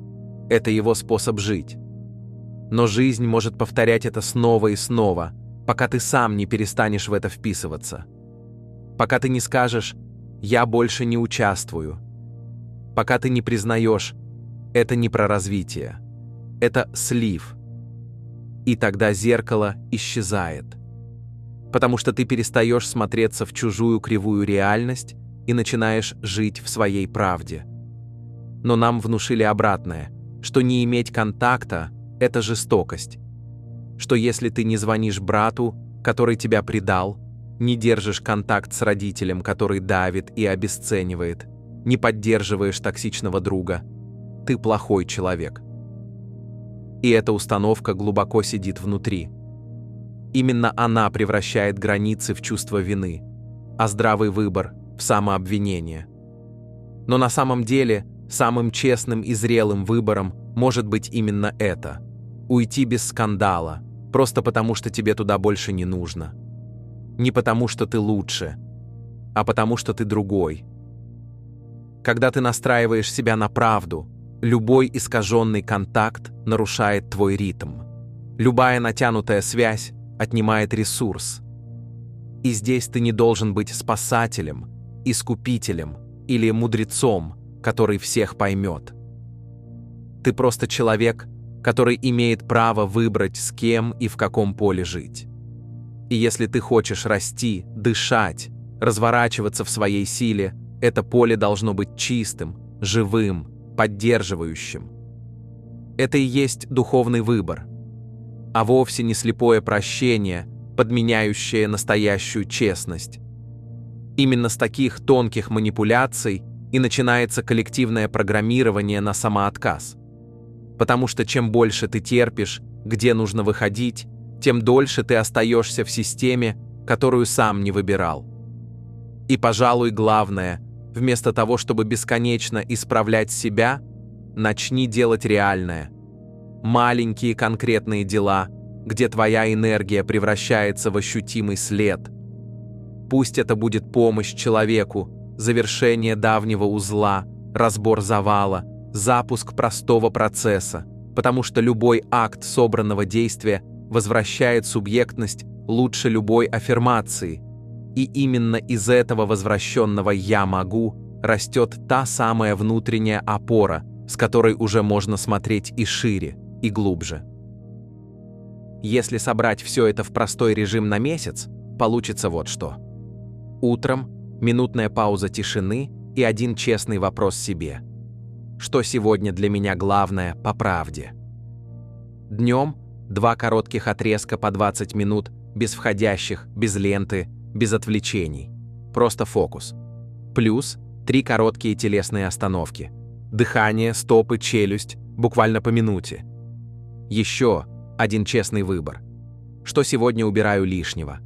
это его способ жить. Но жизнь может повторять это снова и снова, пока ты сам не перестанешь в это вписываться. Пока ты не скажешь: «Я больше не участвую». Пока ты не признаешь: это не про развитие, это слив. И тогда зеркало исчезает. Потому что ты перестаешь смотреться в чужую кривую реальность и начинаешь жить в своей правде. Но нам внушили обратное, что не иметь контакта – это жестокость. Что если ты не звонишь брату, который тебя предал, не держишь контакт с родителем, который давит и обесценивает, не поддерживаешь токсичного друга, ты плохой человек. И эта установка глубоко сидит внутри. Именно она превращает границы в чувство вины, а здравый выбор – в самообвинение. Но на самом деле самым честным и зрелым выбором может быть именно это – уйти без скандала, просто потому что тебе туда больше не нужно. Не потому что ты лучше, а потому что ты другой. Когда ты настраиваешь себя на правду, любой искаженный контакт нарушает твой ритм. Любая натянутая связь отнимает ресурс. И здесь ты не должен быть спасателем, искупителем или мудрецом, который всех поймет. Ты просто человек, который имеет право выбрать, с кем и в каком поле жить. И если ты хочешь расти, дышать, разворачиваться в своей силе, это поле должно быть чистым, живым, поддерживающим. Это и есть духовный выбор, а вовсе не слепое прощение, подменяющее настоящую честность. Именно с таких тонких манипуляций и начинается коллективное программирование на самоотказ. Потому что чем больше ты терпишь, где нужно выходить, тем дольше ты остаешься в системе, которую сам не выбирал. И, пожалуй, главное, вместо того, чтобы бесконечно исправлять себя, начни делать реальное. Маленькие конкретные дела, где твоя энергия превращается в ощутимый след. Пусть это будет помощь человеку, завершение давнего узла, разбор завала, запуск простого процесса, потому что любой акт собранного действия возвращает субъектность лучше любой аффирмации, и именно из этого возвращенного «я могу» растет та самая внутренняя опора, с которой уже можно смотреть и шире, и глубже. Если собрать все это в простой режим на месяц, получится вот что. Утром минутная пауза тишины и один честный вопрос себе. Что сегодня для меня главное по правде? Днем 2 коротких отрезка по 20 минут, без входящих, без ленты, без отвлечений. Просто фокус. Плюс 3 короткие телесные остановки. Дыхание, стопы, челюсть, буквально по минуте. Еще один честный выбор. Что сегодня убираю лишнего?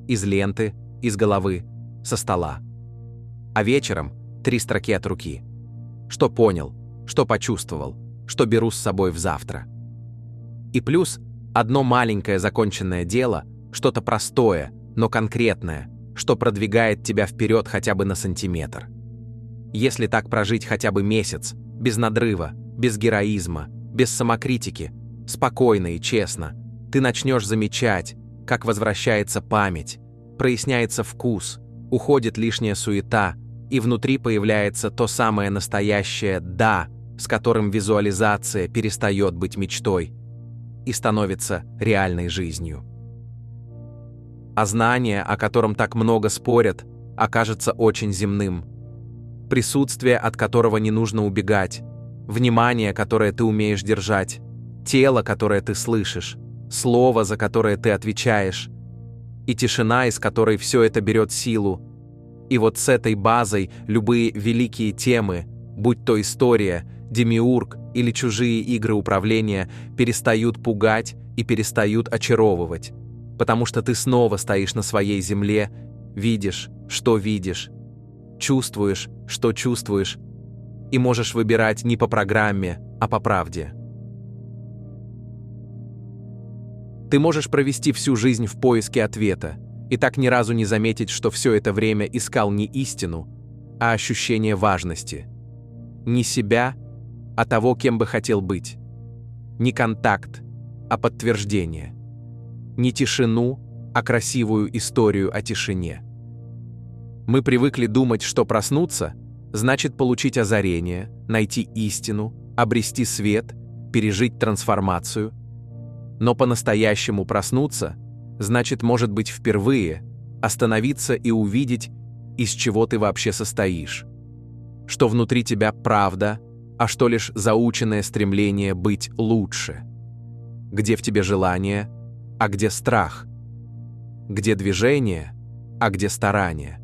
Из ленты, из головы, со стола. А вечером 3 строки от руки. Что понял, что почувствовал, что беру с собой в завтра. И плюс одно маленькое законченное дело, что-то простое, но конкретное, что продвигает тебя вперед хотя бы на сантиметр. Если так прожить хотя бы месяц, без надрыва, без героизма, без самокритики, спокойно и честно, ты начнешь замечать, как возвращается память, проясняется вкус, уходит лишняя суета, и внутри появляется то самое настоящее «да», с которым визуализация перестает быть мечтой и становится реальной жизнью. А знание, о котором так много спорят, окажется очень земным. Присутствие, от которого не нужно убегать, внимание, которое ты умеешь держать, тело, которое ты слышишь, слово, за которое ты отвечаешь, и тишина, из которой все это берет силу. И вот с этой базой любые великие темы, будь то история, демиург или чужие игры управления, перестают пугать и перестают очаровывать, потому что ты снова стоишь на своей земле, видишь, что видишь, чувствуешь, что чувствуешь, и можешь выбирать не по программе, а по правде. Ты можешь провести всю жизнь в поиске ответа и так ни разу не заметить, что все это время искал не истину, а ощущение важности. Не себя, а того, кем бы хотел быть. Не контакт, а подтверждение. Не тишину, а красивую историю о тишине. Мы привыкли думать, что проснуться значит получить озарение, найти истину, обрести свет, пережить трансформацию. Но по-настоящему проснуться значит, может быть, впервые остановиться и увидеть, из чего ты вообще состоишь. Что внутри тебя правда, а что лишь заученное стремление быть лучше. Где в тебе желание, а где страх. Где движение, а где старание.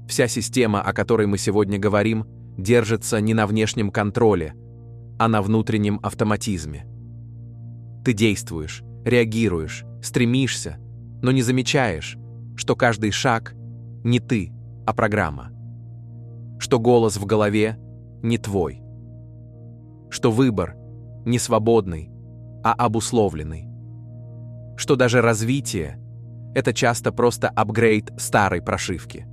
Вся система, о которой мы сегодня говорим, держится не на внешнем контроле, а на внутреннем автоматизме. Ты действуешь, реагируешь, стремишься, но не замечаешь, что каждый шаг не ты, а программа. Что голос в голове не твой. Что выбор не свободный, а обусловленный. Что даже развитие – это часто просто апгрейд старой прошивки.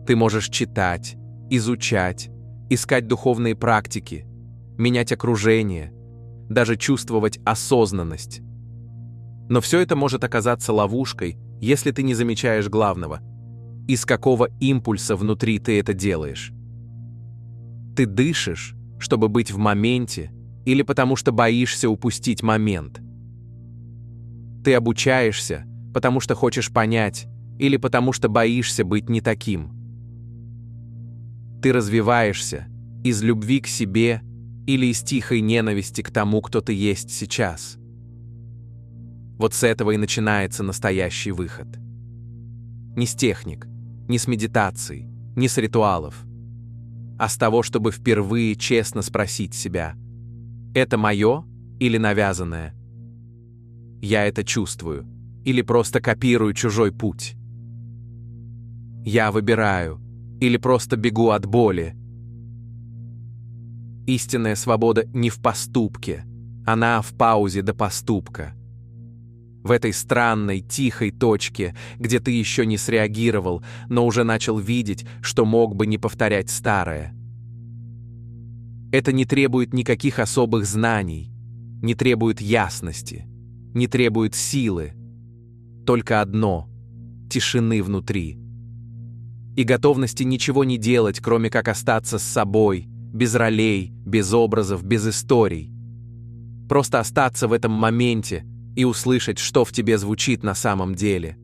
Ты можешь читать, изучать, искать духовные практики, менять окружение, даже чувствовать осознанность. Но все это может оказаться ловушкой, если ты не замечаешь главного. Из какого импульса внутри ты это делаешь? Ты дышишь, чтобы быть в моменте, или потому что боишься упустить момент? Ты обучаешься, потому что хочешь понять, или потому что боишься быть не таким? Ты развиваешься из любви к себе Или из тихой ненависти к тому, кто ты есть сейчас? Вот с этого и начинается настоящий выход. Не с техник, не с медитаций, не с ритуалов, а с того, чтобы впервые честно спросить себя: это мое или навязанное? Я это чувствую или просто копирую чужой путь? Я выбираю или просто бегу от боли? Истинная свобода не в поступке, она в паузе до поступка. В этой странной, тихой точке, где ты еще не среагировал, но уже начал видеть, что мог бы не повторять старое. Это не требует никаких особых знаний, не требует ясности, не требует силы. Только одно — тишины внутри. И готовности ничего не делать, кроме как остаться с собой, без ролей, без образов, без историй. Просто остаться в этом моменте и услышать, что в тебе звучит на самом деле.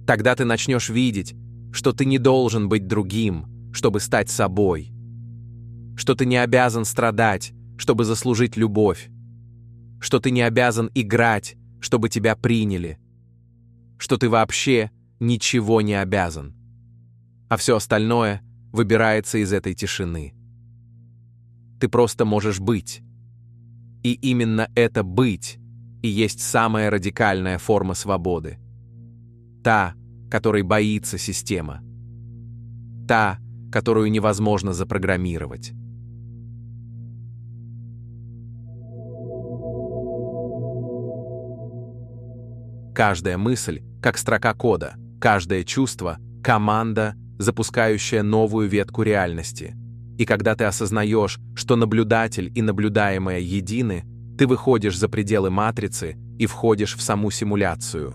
Тогда ты начнешь видеть, что ты не должен быть другим, чтобы стать собой. Что ты не обязан страдать, чтобы заслужить любовь. Что ты не обязан играть, чтобы тебя приняли. Что ты вообще ничего не обязан. А все остальное выбирается из этой тишины. Ты просто можешь быть. И именно это «быть» и есть самая радикальная форма свободы. Та, которой боится система. Та, которую невозможно запрограммировать. Каждая мысль, как строка кода, каждое чувство — команда, запускающая новую ветку реальности. И когда ты осознаешь, что наблюдатель и наблюдаемое едины, ты выходишь за пределы матрицы и входишь в саму симуляцию.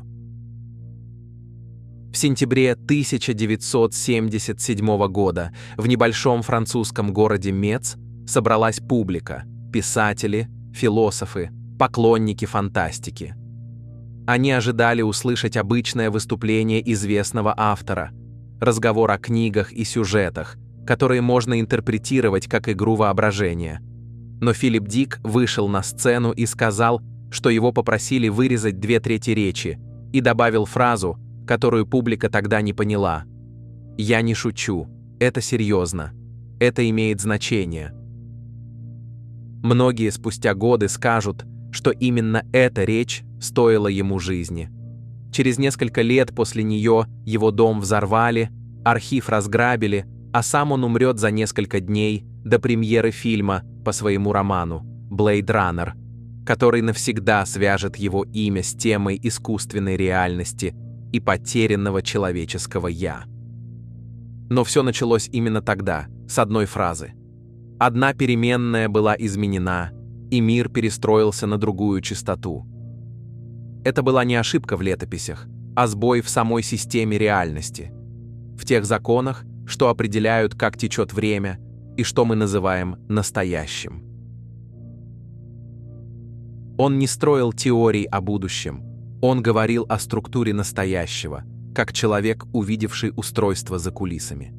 В сентябре 1977 года в небольшом французском городе Мец собралась публика – писатели, философы, поклонники фантастики. Они ожидали услышать обычное выступление известного автора, разговор о книгах и сюжетах, которые можно интерпретировать как игру воображения. Но Филипп Дик вышел на сцену и сказал, что его попросили вырезать 2/3 речи, и добавил фразу, которую публика тогда не поняла. «Я не шучу, это серьезно, это имеет значение». Многие спустя годы скажут, что именно эта речь стоила ему жизни. Через несколько лет после нее его дом взорвали, архив разграбили, а сам он умрет за несколько дней до премьеры фильма по своему роману «Blade Runner», который навсегда свяжет его имя с темой искусственной реальности и потерянного человеческого «я». Но все началось именно тогда, с одной фразы. Одна переменная была изменена, и мир перестроился на другую частоту. Это была не ошибка в летописях, а сбой в самой системе реальности, в тех законах, что определяют, как течет время и что мы называем настоящим. Он не строил теорий о будущем, он говорил о структуре настоящего, как человек, увидевший устройство за кулисами.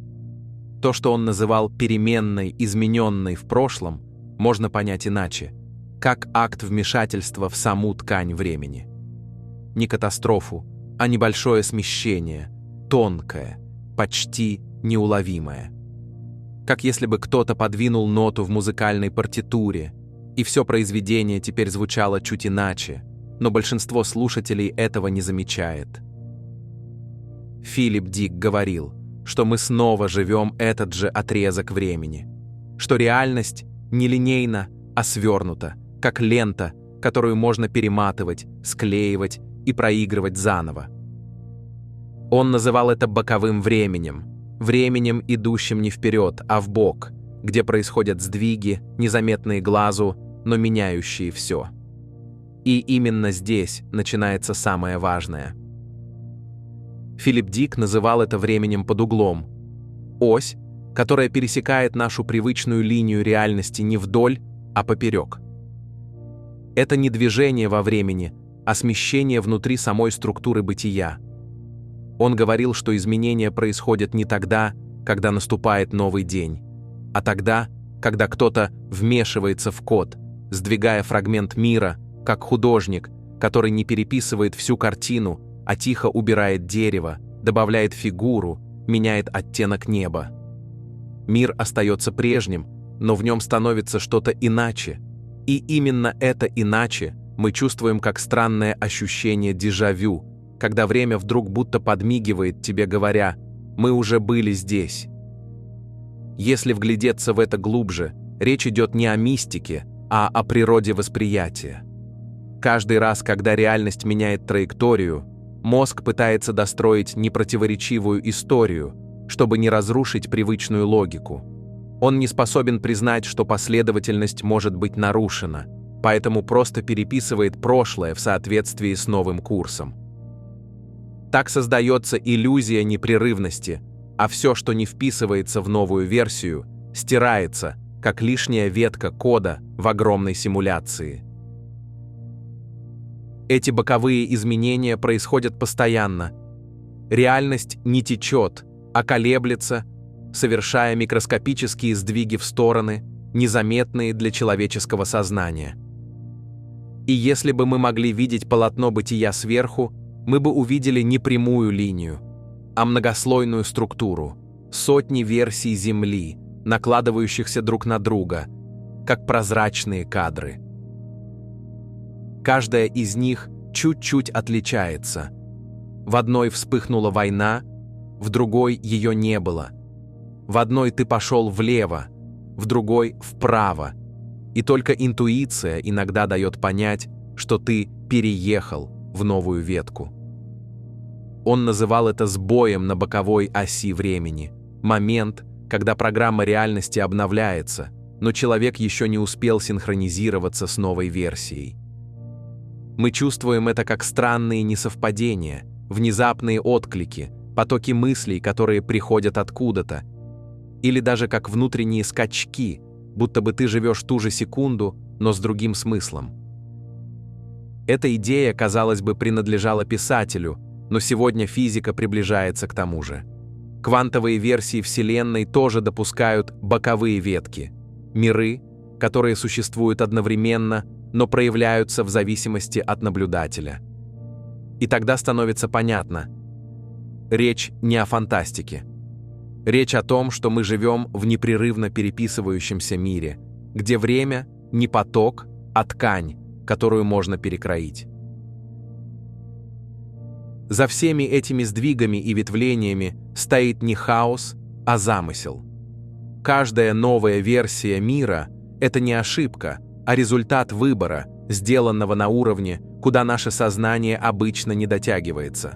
То, что он называл переменной, измененной в прошлом, можно понять иначе, как акт вмешательства в саму ткань времени. Не катастрофу, а небольшое смещение, тонкое, почти неуловимое. Как если бы кто-то подвинул ноту в музыкальной партитуре, и все произведение теперь звучало чуть иначе, но большинство слушателей этого не замечает. Филипп Дик говорил, что мы снова живем этот же отрезок времени, что реальность нелинейна, а свернута, как лента, которую можно перематывать, склеивать и проигрывать заново. Он называл это боковым временем, временем, идущим не вперед, а вбок, где происходят сдвиги, незаметные глазу, но меняющие все. И именно здесь начинается самое важное. Филипп Дик называл это временем под углом. Ось, которая пересекает нашу привычную линию реальности не вдоль, а поперек. Это не движение во времени, а смещение внутри самой структуры бытия. Он говорил, что изменения происходят не тогда, когда наступает новый день, а тогда, когда кто-то вмешивается в код, сдвигая фрагмент мира, как художник, который не переписывает всю картину, а тихо убирает дерево, добавляет фигуру, меняет оттенок неба. Мир остается прежним, но в нем становится что-то иначе. И именно это иначе мы чувствуем как странное ощущение дежавю, когда время вдруг будто подмигивает тебе, говоря: «Мы уже были здесь». Если вглядеться в это глубже, речь идет не о мистике, а о природе восприятия. Каждый раз, когда реальность меняет траекторию, мозг пытается достроить непротиворечивую историю, чтобы не разрушить привычную логику. Он не способен признать, что последовательность может быть нарушена, поэтому просто переписывает прошлое в соответствии с новым курсом. Так создается иллюзия непрерывности, а все, что не вписывается в новую версию, стирается, как лишняя ветка кода в огромной симуляции. Эти боковые изменения происходят постоянно. Реальность не течет, а колеблется, совершая микроскопические сдвиги в стороны, незаметные для человеческого сознания. И если бы мы могли видеть полотно бытия сверху, мы бы увидели не прямую линию, а многослойную структуру, сотни версий Земли, накладывающихся друг на друга, как прозрачные кадры. Каждая из них чуть-чуть отличается. В одной вспыхнула война, в другой ее не было. В одной ты пошел влево, в другой — вправо. И только интуиция иногда дает понять, что ты переехал в новую ветку. Он называл это сбоем на боковой оси времени. Момент, когда программа реальности обновляется, но человек еще не успел синхронизироваться с новой версией. Мы чувствуем это как странные несовпадения, внезапные отклики, потоки мыслей, которые приходят откуда-то, или даже как внутренние скачки, будто бы ты живешь ту же секунду, но с другим смыслом. Эта идея, казалось бы, принадлежала писателю, но сегодня физика приближается к тому же. Квантовые версии Вселенной тоже допускают боковые ветки, миры, которые существуют одновременно, но проявляются в зависимости от наблюдателя. И тогда становится понятно: речь не о фантастике. Речь о том, что мы живем в непрерывно переписывающемся мире, где время не поток, а ткань, которую можно перекроить. За всеми этими сдвигами и ветвлениями стоит не хаос, а замысел. Каждая новая версия мира — это не ошибка, а результат выбора, сделанного на уровне, куда наше сознание обычно не дотягивается.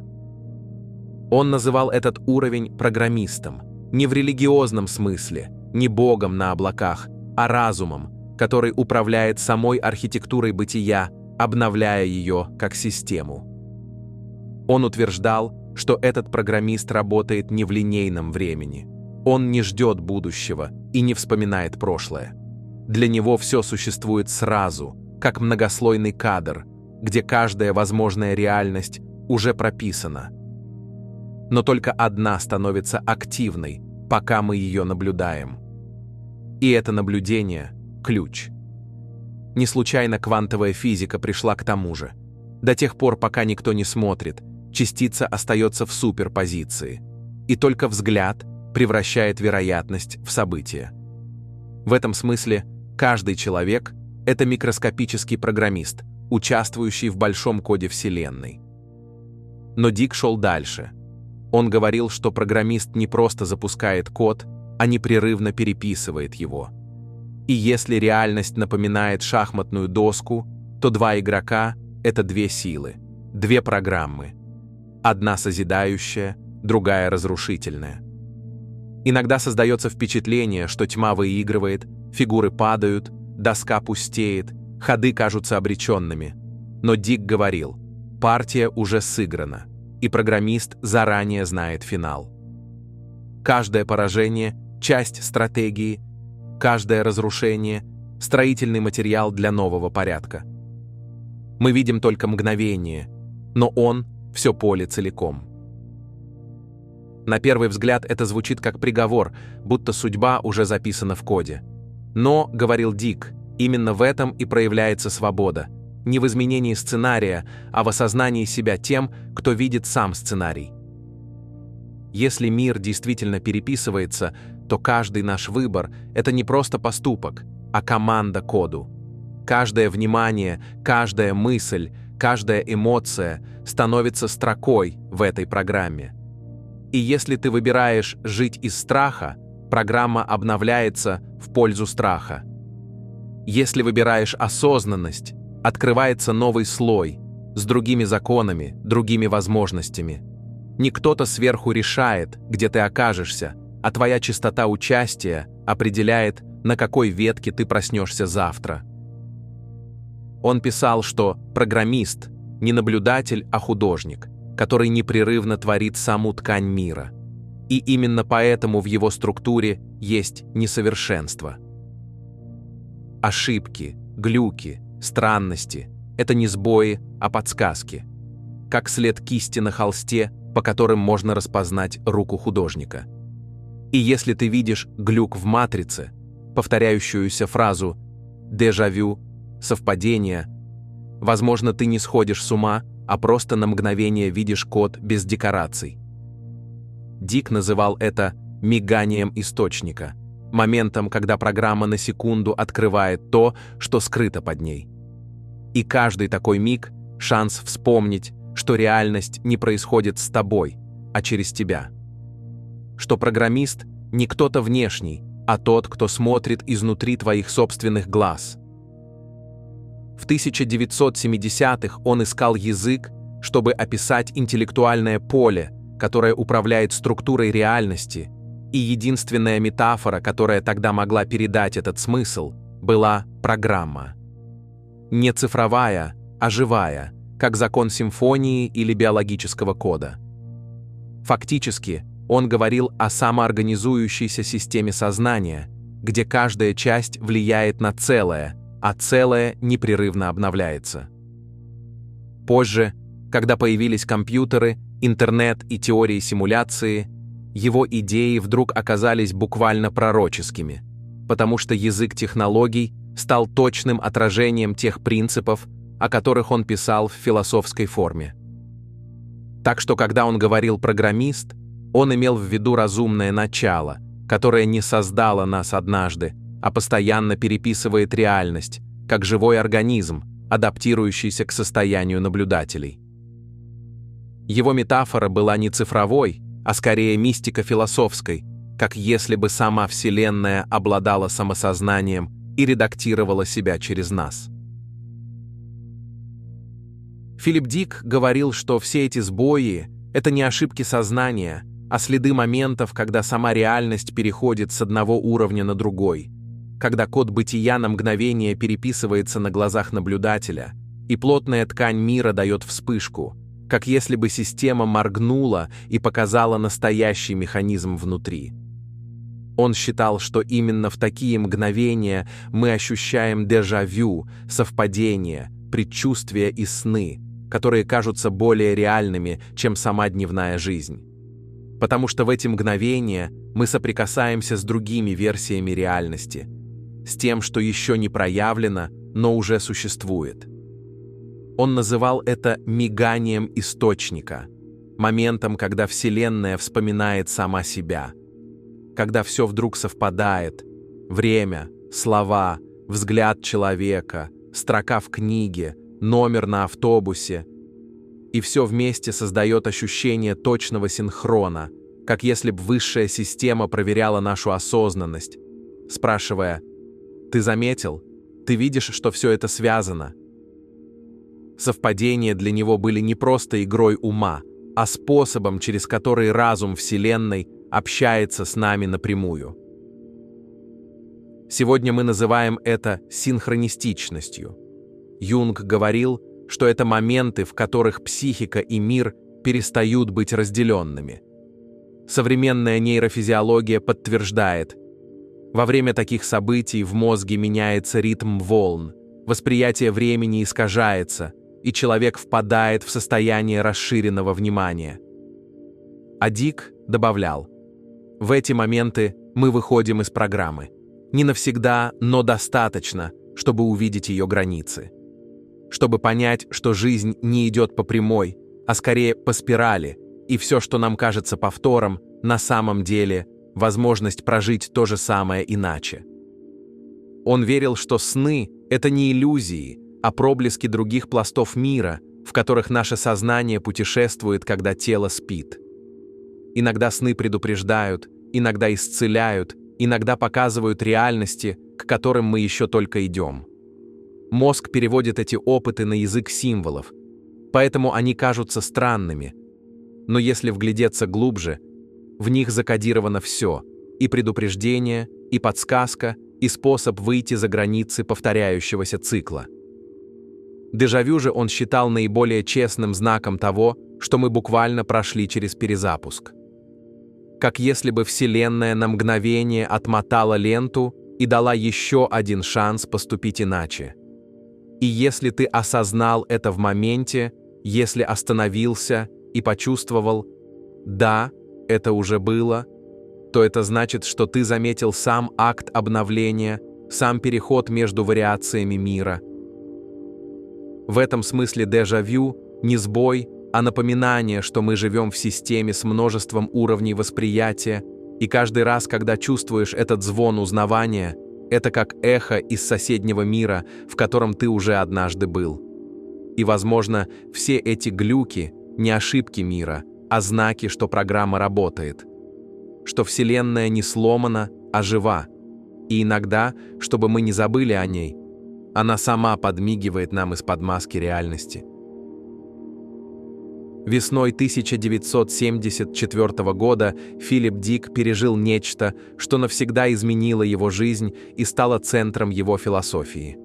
Он называл этот уровень программистом, не в религиозном смысле, не богом на облаках, а разумом, который управляет самой архитектурой бытия, обновляя ее как систему. Он утверждал, что этот программист работает не в линейном времени. Он не ждет будущего и не вспоминает прошлое. Для него все существует сразу, как многослойный кадр, где каждая возможная реальность уже прописана. Но только одна становится активной, пока мы ее наблюдаем. И это наблюдение – ключ. Не случайно квантовая физика пришла к тому же. До тех пор, пока никто не смотрит, частица остается в суперпозиции, и только взгляд превращает вероятность в событие. В этом смысле каждый человек — это микроскопический программист, участвующий в большом коде Вселенной. Но Дик шел дальше. Он говорил, что программист не просто запускает код, а непрерывно переписывает его. И если реальность напоминает шахматную доску, то два игрока — это две силы, две программы. Одна созидающая, другая разрушительная. Иногда создается впечатление, что тьма выигрывает, фигуры падают, доска пустеет, ходы кажутся обреченными. Но Дик говорил, партия уже сыграна, и программист заранее знает финал. Каждое поражение — часть стратегии, каждое разрушение — строительный материал для нового порядка. Мы видим только мгновение, но он — все поле целиком. На первый взгляд это звучит как приговор, будто судьба уже записана в коде. Но, говорил Дик, именно в этом и проявляется свобода. Не в изменении сценария, а в осознании себя тем, кто видит сам сценарий. Если мир действительно переписывается, то каждый наш выбор – это не просто поступок, а команда коду. Каждое внимание, каждая мысль, каждая эмоция становится строкой в этой программе. И если ты выбираешь жить из страха, программа обновляется в пользу страха. Если выбираешь осознанность, открывается новый слой с другими законами, другими возможностями. Не кто-то сверху решает, где ты окажешься, а твоя частота участия определяет, на какой ветке ты проснешься завтра. Он писал, что программист – не наблюдатель, а художник, который непрерывно творит саму ткань мира. И именно поэтому в его структуре есть несовершенство. Ошибки, глюки, странности – это не сбои, а подсказки. Как след кисти на холсте, по которым можно распознать руку художника. И если ты видишь глюк в матрице, повторяющуюся фразу «дежавю», «совпадение», возможно, ты не сходишь с ума, а просто на мгновение видишь код без декораций. Дик называл это «миганием источника», моментом, когда программа на секунду открывает то, что скрыто под ней. И каждый такой миг – шанс вспомнить, что реальность не происходит с тобой, а через тебя. Что программист – не кто-то внешний, а тот, кто смотрит изнутри твоих собственных глаз. В 1970-х он искал язык, чтобы описать интеллектуальное поле, которое управляет структурой реальности, и единственная метафора, которая тогда могла передать этот смысл, была программа. Не цифровая, а живая, как закон симфонии или биологического кода. Фактически, он говорил о самоорганизующейся системе сознания, где каждая часть влияет на целое, а целое непрерывно обновляется. Позже, когда появились компьютеры, интернет и теории симуляции, его идеи вдруг оказались буквально пророческими, потому что язык технологий стал точным отражением тех принципов, о которых он писал в философской форме. Так что, когда он говорил «программист», он имел в виду разумное начало, которое не создало нас однажды, а постоянно переписывает реальность, как живой организм, адаптирующийся к состоянию наблюдателей. Его метафора была не цифровой, а скорее мистико-философской, как если бы сама Вселенная обладала самосознанием и редактировала себя через нас. Филипп Дик говорил, что все эти сбои – это не ошибки сознания, а следы моментов, когда сама реальность переходит с одного уровня на другой, когда код бытия на мгновение переписывается на глазах наблюдателя, и плотная ткань мира дает вспышку, как если бы система моргнула и показала настоящий механизм внутри. Он считал, что именно в такие мгновения мы ощущаем дежавю, совпадения, предчувствия и сны, которые кажутся более реальными, чем сама дневная жизнь. Потому что в эти мгновения мы соприкасаемся с другими версиями реальности, с тем, что еще не проявлено, но уже существует. Он называл это миганием источника, моментом, когда Вселенная вспоминает сама себя, когда все вдруг совпадает: время, слова, взгляд человека, строка в книге, номер на автобусе, и все вместе создает ощущение точного синхрона, как если бы высшая система проверяла нашу осознанность, спрашивая: «Ты заметил? Ты видишь, что все это связано?» Совпадения для него были не просто игрой ума, а способом, через который разум Вселенной общается с нами напрямую. Сегодня мы называем это синхронистичностью. Юнг говорил, что это моменты, в которых психика и мир перестают быть разделенными. Современная нейрофизиология подтверждает: во время таких событий в мозге меняется ритм волн, восприятие времени искажается, и человек впадает в состояние расширенного внимания. А Дик добавлял: в эти моменты мы выходим из программы. Не навсегда, но достаточно, чтобы увидеть ее границы. Чтобы понять, что жизнь не идет по прямой, а скорее по спирали, и все, что нам кажется повтором, на самом деле возможность прожить то же самое иначе. Он верил, что сны — это не иллюзии, а проблески других пластов мира, в которых наше сознание путешествует, когда тело спит. Иногда сны предупреждают, иногда исцеляют, иногда показывают реальности, к которым мы еще только идем. Мозг переводит эти опыты на язык символов, поэтому они кажутся странными. Но если вглядеться глубже, в них закодировано все — и предупреждение, и подсказка, и способ выйти за границы повторяющегося цикла. Дежавю же он считал наиболее честным знаком того, что мы буквально прошли через перезапуск. Как если бы Вселенная на мгновение отмотала ленту и дала еще один шанс поступить иначе. И если ты осознал это в моменте, если остановился и почувствовал «да, это уже было», то это значит, что ты заметил сам акт обновления, сам переход между вариациями мира. В этом смысле дежавю не сбой, а напоминание, что мы живем в системе с множеством уровней восприятия, и каждый раз, когда чувствуешь этот звон узнавания, это как эхо из соседнего мира, в котором ты уже однажды был. И, возможно, все эти глюки — не ошибки мира, а знаки, что программа работает. Что Вселенная не сломана, а жива. И иногда, чтобы мы не забыли о ней, она сама подмигивает нам из-под маски реальности. Весной 1974 года Филипп Дик пережил нечто, что навсегда изменило его жизнь и стало центром его философии.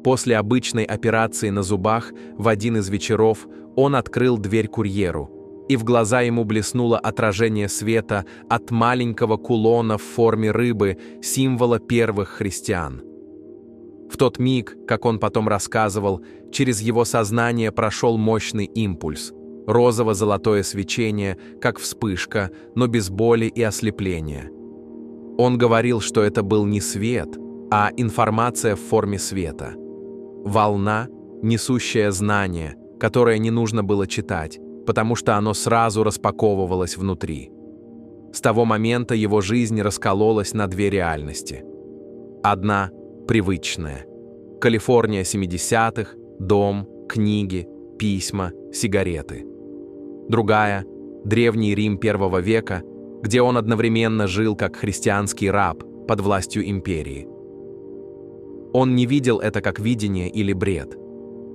После обычной операции на зубах в один из вечеров он открыл дверь курьеру, и в глаза ему блеснуло отражение света от маленького кулона в форме рыбы, символа первых христиан. В тот миг, как он потом рассказывал, через его сознание прошел мощный импульс. Розово-золотое свечение, как вспышка, но без боли и ослепления. Он говорил, что это был не свет, а информация в форме света. Волна, несущая знание, которое не нужно было читать, потому что оно сразу распаковывалось внутри. С того момента его жизнь раскололась на две реальности. Одна — привычная. Калифорния 70-х, дом, книги, письма, сигареты. Другая — древний Рим первого века, где он одновременно жил как христианский раб под властью империи. Он не видел это как видение или бред.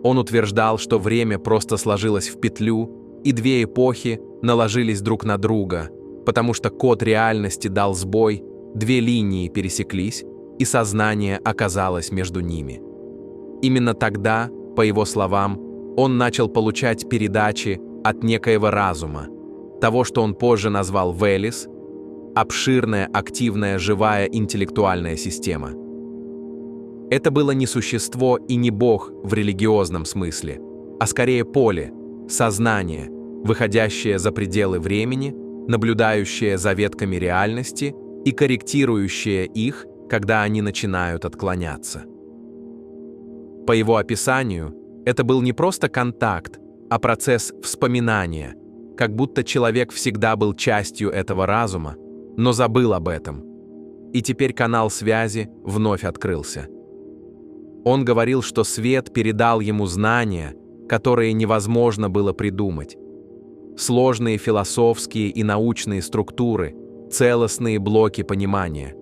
Он утверждал, что время просто сложилось в петлю, и две эпохи наложились друг на друга, потому что код реальности дал сбой, две линии пересеклись, и сознание оказалось между ними. Именно тогда, по его словам, он начал получать передачи от некоего разума, того, что он позже назвал Велес, обширная, активная, живая интеллектуальная система. Это было не существо и не бог в религиозном смысле, а скорее поле, сознание, выходящее за пределы времени, наблюдающее за ветками реальности и корректирующее их, когда они начинают отклоняться. По его описанию, это был не просто контакт, а процесс вспоминания, как будто человек всегда был частью этого разума, но забыл об этом. И теперь канал связи вновь открылся. Он говорил, что свет передал ему знания, которые невозможно было придумать. Сложные философские и научные структуры, целостные блоки понимания.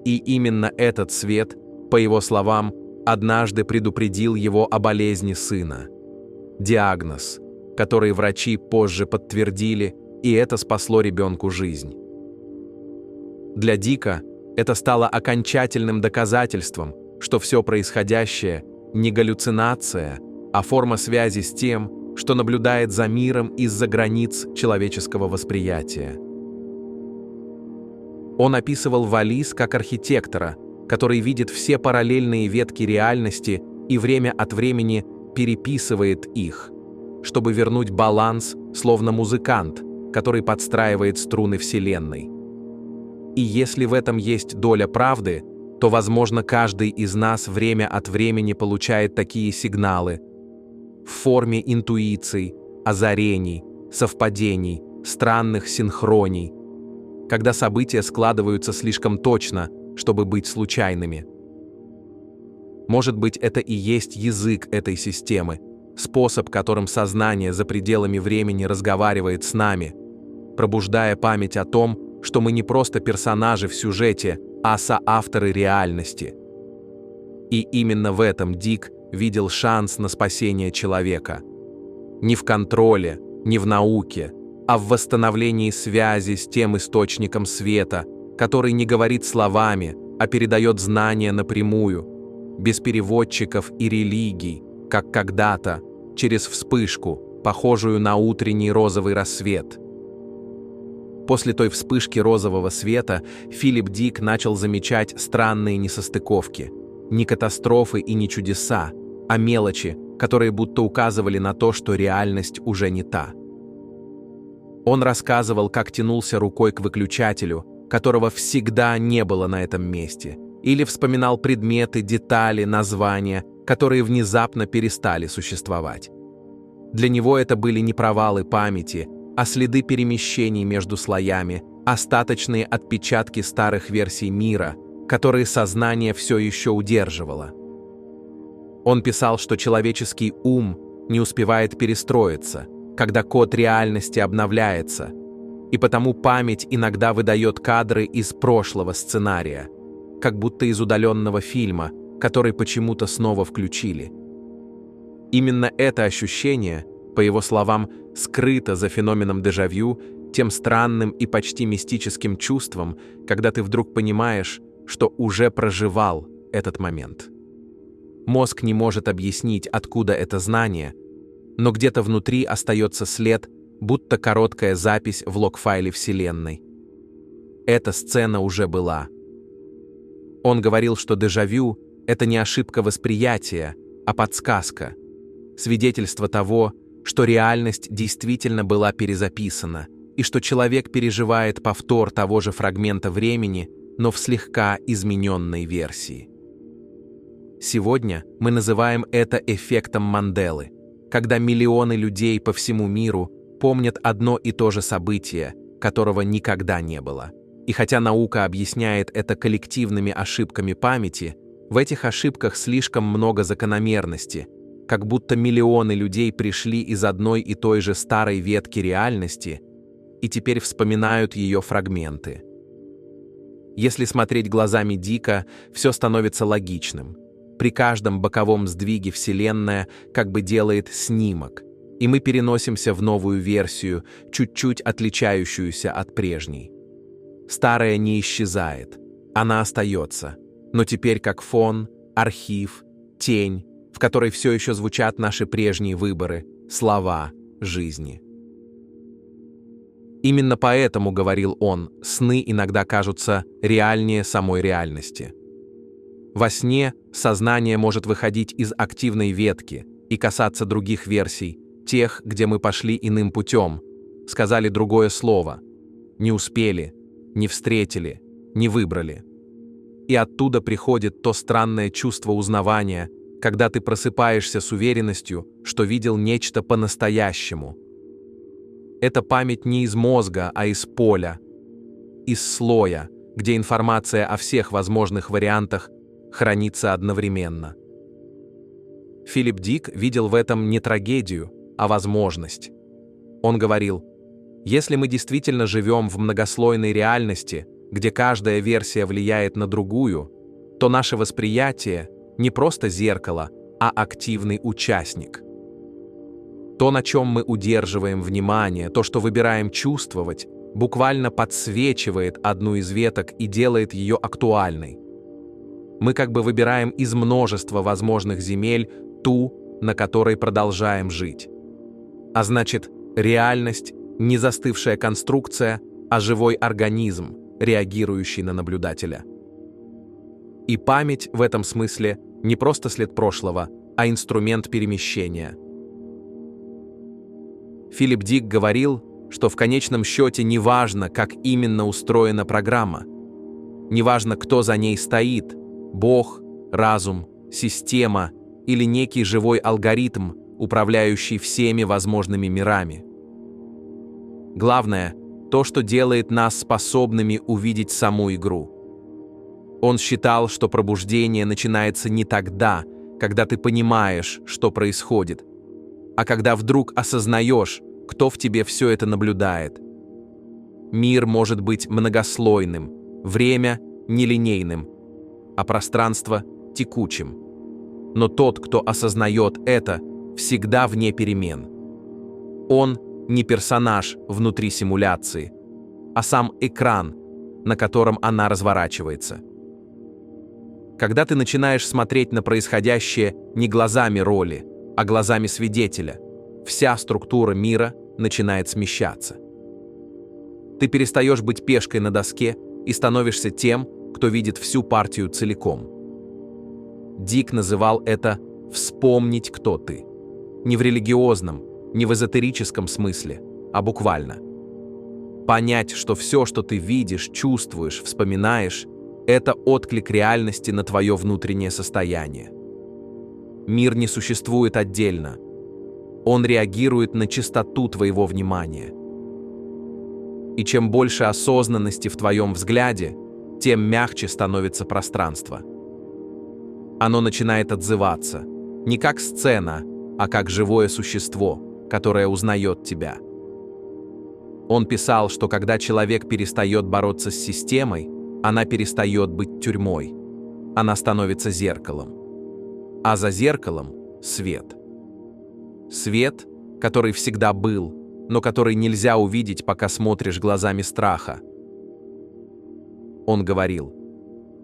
И именно этот свет, по его словам, однажды предупредил его о болезни сына. Диагноз, который врачи позже подтвердили, и это спасло ребенку жизнь. Для Дика это стало окончательным доказательством, что все происходящее не галлюцинация, а форма связи с тем, что наблюдает за миром из-за границ человеческого восприятия. Он описывал Валис как архитектора, который видит все параллельные ветки реальности и время от времени переписывает их, чтобы вернуть баланс, словно музыкант, который подстраивает струны Вселенной. И если в этом есть доля правды, то, возможно, каждый из нас время от времени получает такие сигналы в форме интуиций, озарений, совпадений, странных синхроний, когда события складываются слишком точно, чтобы быть случайными. Может быть, это и есть язык этой системы, способ, которым сознание за пределами времени разговаривает с нами, пробуждая память о том, что мы не просто персонажи в сюжете, а соавторы реальности. И именно в этом Дик видел шанс на спасение человека. Не в контроле, не в науке, а в восстановлении связи с тем источником света, который не говорит словами, а передает знания напрямую, без переводчиков и религий, как когда-то, через вспышку, похожую на утренний розовый рассвет. После той вспышки розового света Филипп Дик начал замечать странные несостыковки. Не катастрофы и не чудеса, а мелочи, которые будто указывали на то, что реальность уже не та. Он рассказывал, как тянулся рукой к выключателю, которого всегда не было на этом месте, или вспоминал предметы, детали, названия, которые внезапно перестали существовать. Для него это были не провалы памяти, а следы перемещений между слоями, остаточные отпечатки старых версий мира, которые сознание все еще удерживало. Он писал, что человеческий ум не успевает перестроиться, когда код реальности обновляется, и потому память иногда выдает кадры из прошлого сценария, как будто из удаленного фильма, который почему-то снова включили. Именно это ощущение, по его словам, скрыто за феноменом дежавю, тем странным и почти мистическим чувством, когда ты вдруг понимаешь, что уже проживал этот момент. Мозг не может объяснить, откуда это знание, но где-то внутри остается след, будто короткая запись в лог-файле Вселенной. Эта сцена уже была. Он говорил, что дежавю — это не ошибка восприятия, а подсказка, свидетельство того, что реальность действительно была перезаписана, и что человек переживает повтор того же фрагмента времени, но в слегка измененной версии. Сегодня мы называем это эффектом Манделы, когда миллионы людей по всему миру помнят одно и то же событие, которого никогда не было. И хотя наука объясняет это коллективными ошибками памяти, в этих ошибках слишком много закономерности, как будто миллионы людей пришли из одной и той же старой ветки реальности и теперь вспоминают ее фрагменты. Если смотреть глазами Дика, все становится логичным. При каждом боковом сдвиге Вселенная как бы делает снимок, и мы переносимся в новую версию, чуть-чуть отличающуюся от прежней. Старая не исчезает, она остается, но теперь как фон, архив, тень, в которой все еще звучат наши прежние выборы, слова, жизни. Именно поэтому, говорил он, сны иногда кажутся реальнее самой реальности. Во сне сознание может выходить из активной ветки и касаться других версий, тех, где мы пошли иным путем, сказали другое слово, не успели, не встретили, не выбрали. И оттуда приходит то странное чувство узнавания, когда ты просыпаешься с уверенностью, что видел нечто по-настоящему. Это память не из мозга, а из поля, из слоя, где информация о всех возможных вариантах хранится одновременно. Филипп Дик видел в этом не трагедию, а возможность. Он говорил, если мы действительно живем в многослойной реальности, где каждая версия влияет на другую, то наше восприятие не просто зеркало, а активный участник. То, на чем мы удерживаем внимание, то, что выбираем чувствовать, буквально подсвечивает одну из веток и делает ее актуальной. Мы как бы выбираем из множества возможных земель ту, на которой продолжаем жить. А значит, реальность — не застывшая конструкция, а живой организм, реагирующий на наблюдателя. И память в этом смысле не просто след прошлого, а инструмент перемещения. Филипп Дик говорил, что в конечном счете не важно, как именно устроена программа, не важно, кто за ней стоит, Бог, разум, система или некий живой алгоритм, управляющий всеми возможными мирами. Главное – то, что делает нас способными увидеть саму игру. Он считал, что пробуждение начинается не тогда, когда ты понимаешь, что происходит, а когда вдруг осознаешь, кто в тебе все это наблюдает. Мир может быть многослойным, время – нелинейным, а пространство – текучим. Но тот, кто осознает это, всегда вне перемен. Он не персонаж внутри симуляции, а сам экран, на котором она разворачивается. Когда ты начинаешь смотреть на происходящее не глазами роли, а глазами свидетеля, вся структура мира начинает смещаться. Ты перестаешь быть пешкой на доске и становишься тем, кто видит всю партию целиком. Дик называл это «вспомнить, кто ты». Не в религиозном, не в эзотерическом смысле, а буквально. Понять, что все, что ты видишь, чувствуешь, вспоминаешь, это отклик реальности на твое внутреннее состояние. Мир не существует отдельно. Он реагирует на частоту твоего внимания. И чем больше осознанности в твоем взгляде, тем мягче становится пространство. Оно начинает отзываться, не как сцена, а как живое существо, которое узнает тебя. Он писал, что когда человек перестает бороться с системой, она перестает быть тюрьмой. Она становится зеркалом. А за зеркалом — свет. Свет, который всегда был, но который нельзя увидеть, пока смотришь глазами страха. Он говорил: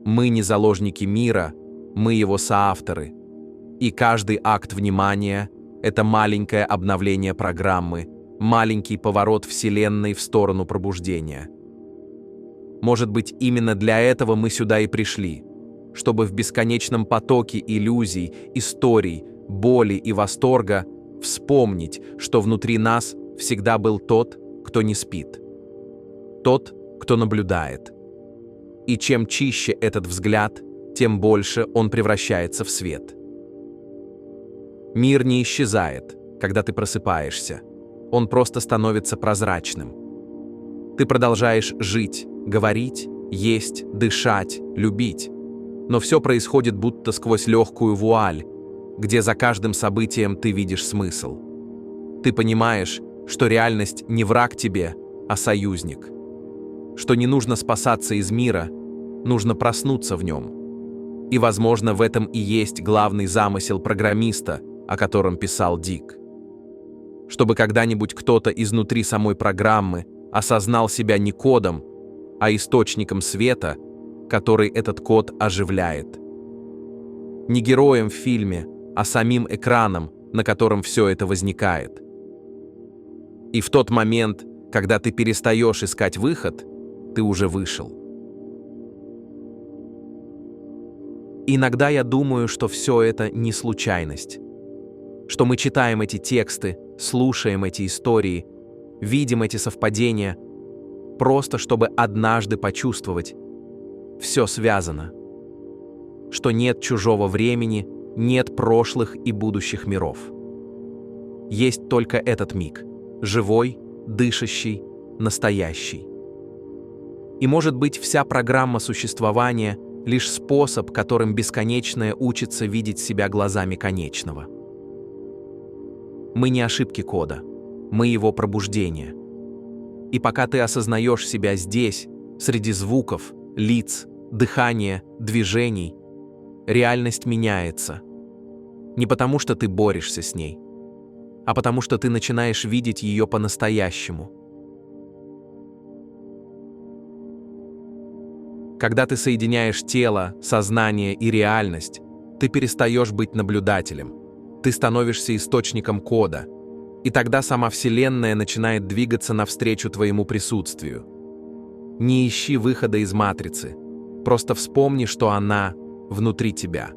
«Мы не заложники мира, мы его соавторы. И каждый акт внимания — это маленькое обновление программы, маленький поворот Вселенной в сторону пробуждения». Может быть, именно для этого мы сюда и пришли, чтобы в бесконечном потоке иллюзий, историй, боли и восторга вспомнить, что внутри нас всегда был тот, кто не спит, тот, кто наблюдает. И чем чище этот взгляд, тем больше он превращается в свет. Мир не исчезает, когда ты просыпаешься. Он просто становится прозрачным. Ты продолжаешь жить, говорить, есть, дышать, любить. Но все происходит будто сквозь легкую вуаль, где за каждым событием ты видишь смысл. Ты понимаешь, что реальность не враг тебе, а союзник. Что не нужно спасаться из мира, нужно проснуться в нем. И, возможно, в этом и есть главный замысел программиста, о котором писал Дик. Чтобы когда-нибудь кто-то изнутри самой программы осознал себя не кодом, а источником света, который этот код оживляет. Не героем в фильме, а самим экраном, на котором все это возникает. И в тот момент, когда ты перестаешь искать выход, ты уже вышел. Иногда я думаю, что все это не случайность. Что мы читаем эти тексты, слушаем эти истории, видим эти совпадения, просто чтобы однажды почувствовать, все связано. Что нет чужого времени, нет прошлых и будущих миров. Есть только этот миг, живой, дышащий, настоящий. И может быть, вся программа существования — лишь способ, которым бесконечное учится видеть себя глазами конечного. Мы не ошибки кода, мы его пробуждение. И пока ты осознаешь себя здесь, среди звуков, лиц, дыхания, движений, реальность меняется. Не потому, что ты борешься с ней, а потому, что ты начинаешь видеть ее по-настоящему. Когда ты соединяешь тело, сознание и реальность, ты перестаешь быть наблюдателем. Ты становишься источником кода, и тогда сама Вселенная начинает двигаться навстречу твоему присутствию. Не ищи выхода из матрицы, просто вспомни, что она внутри тебя.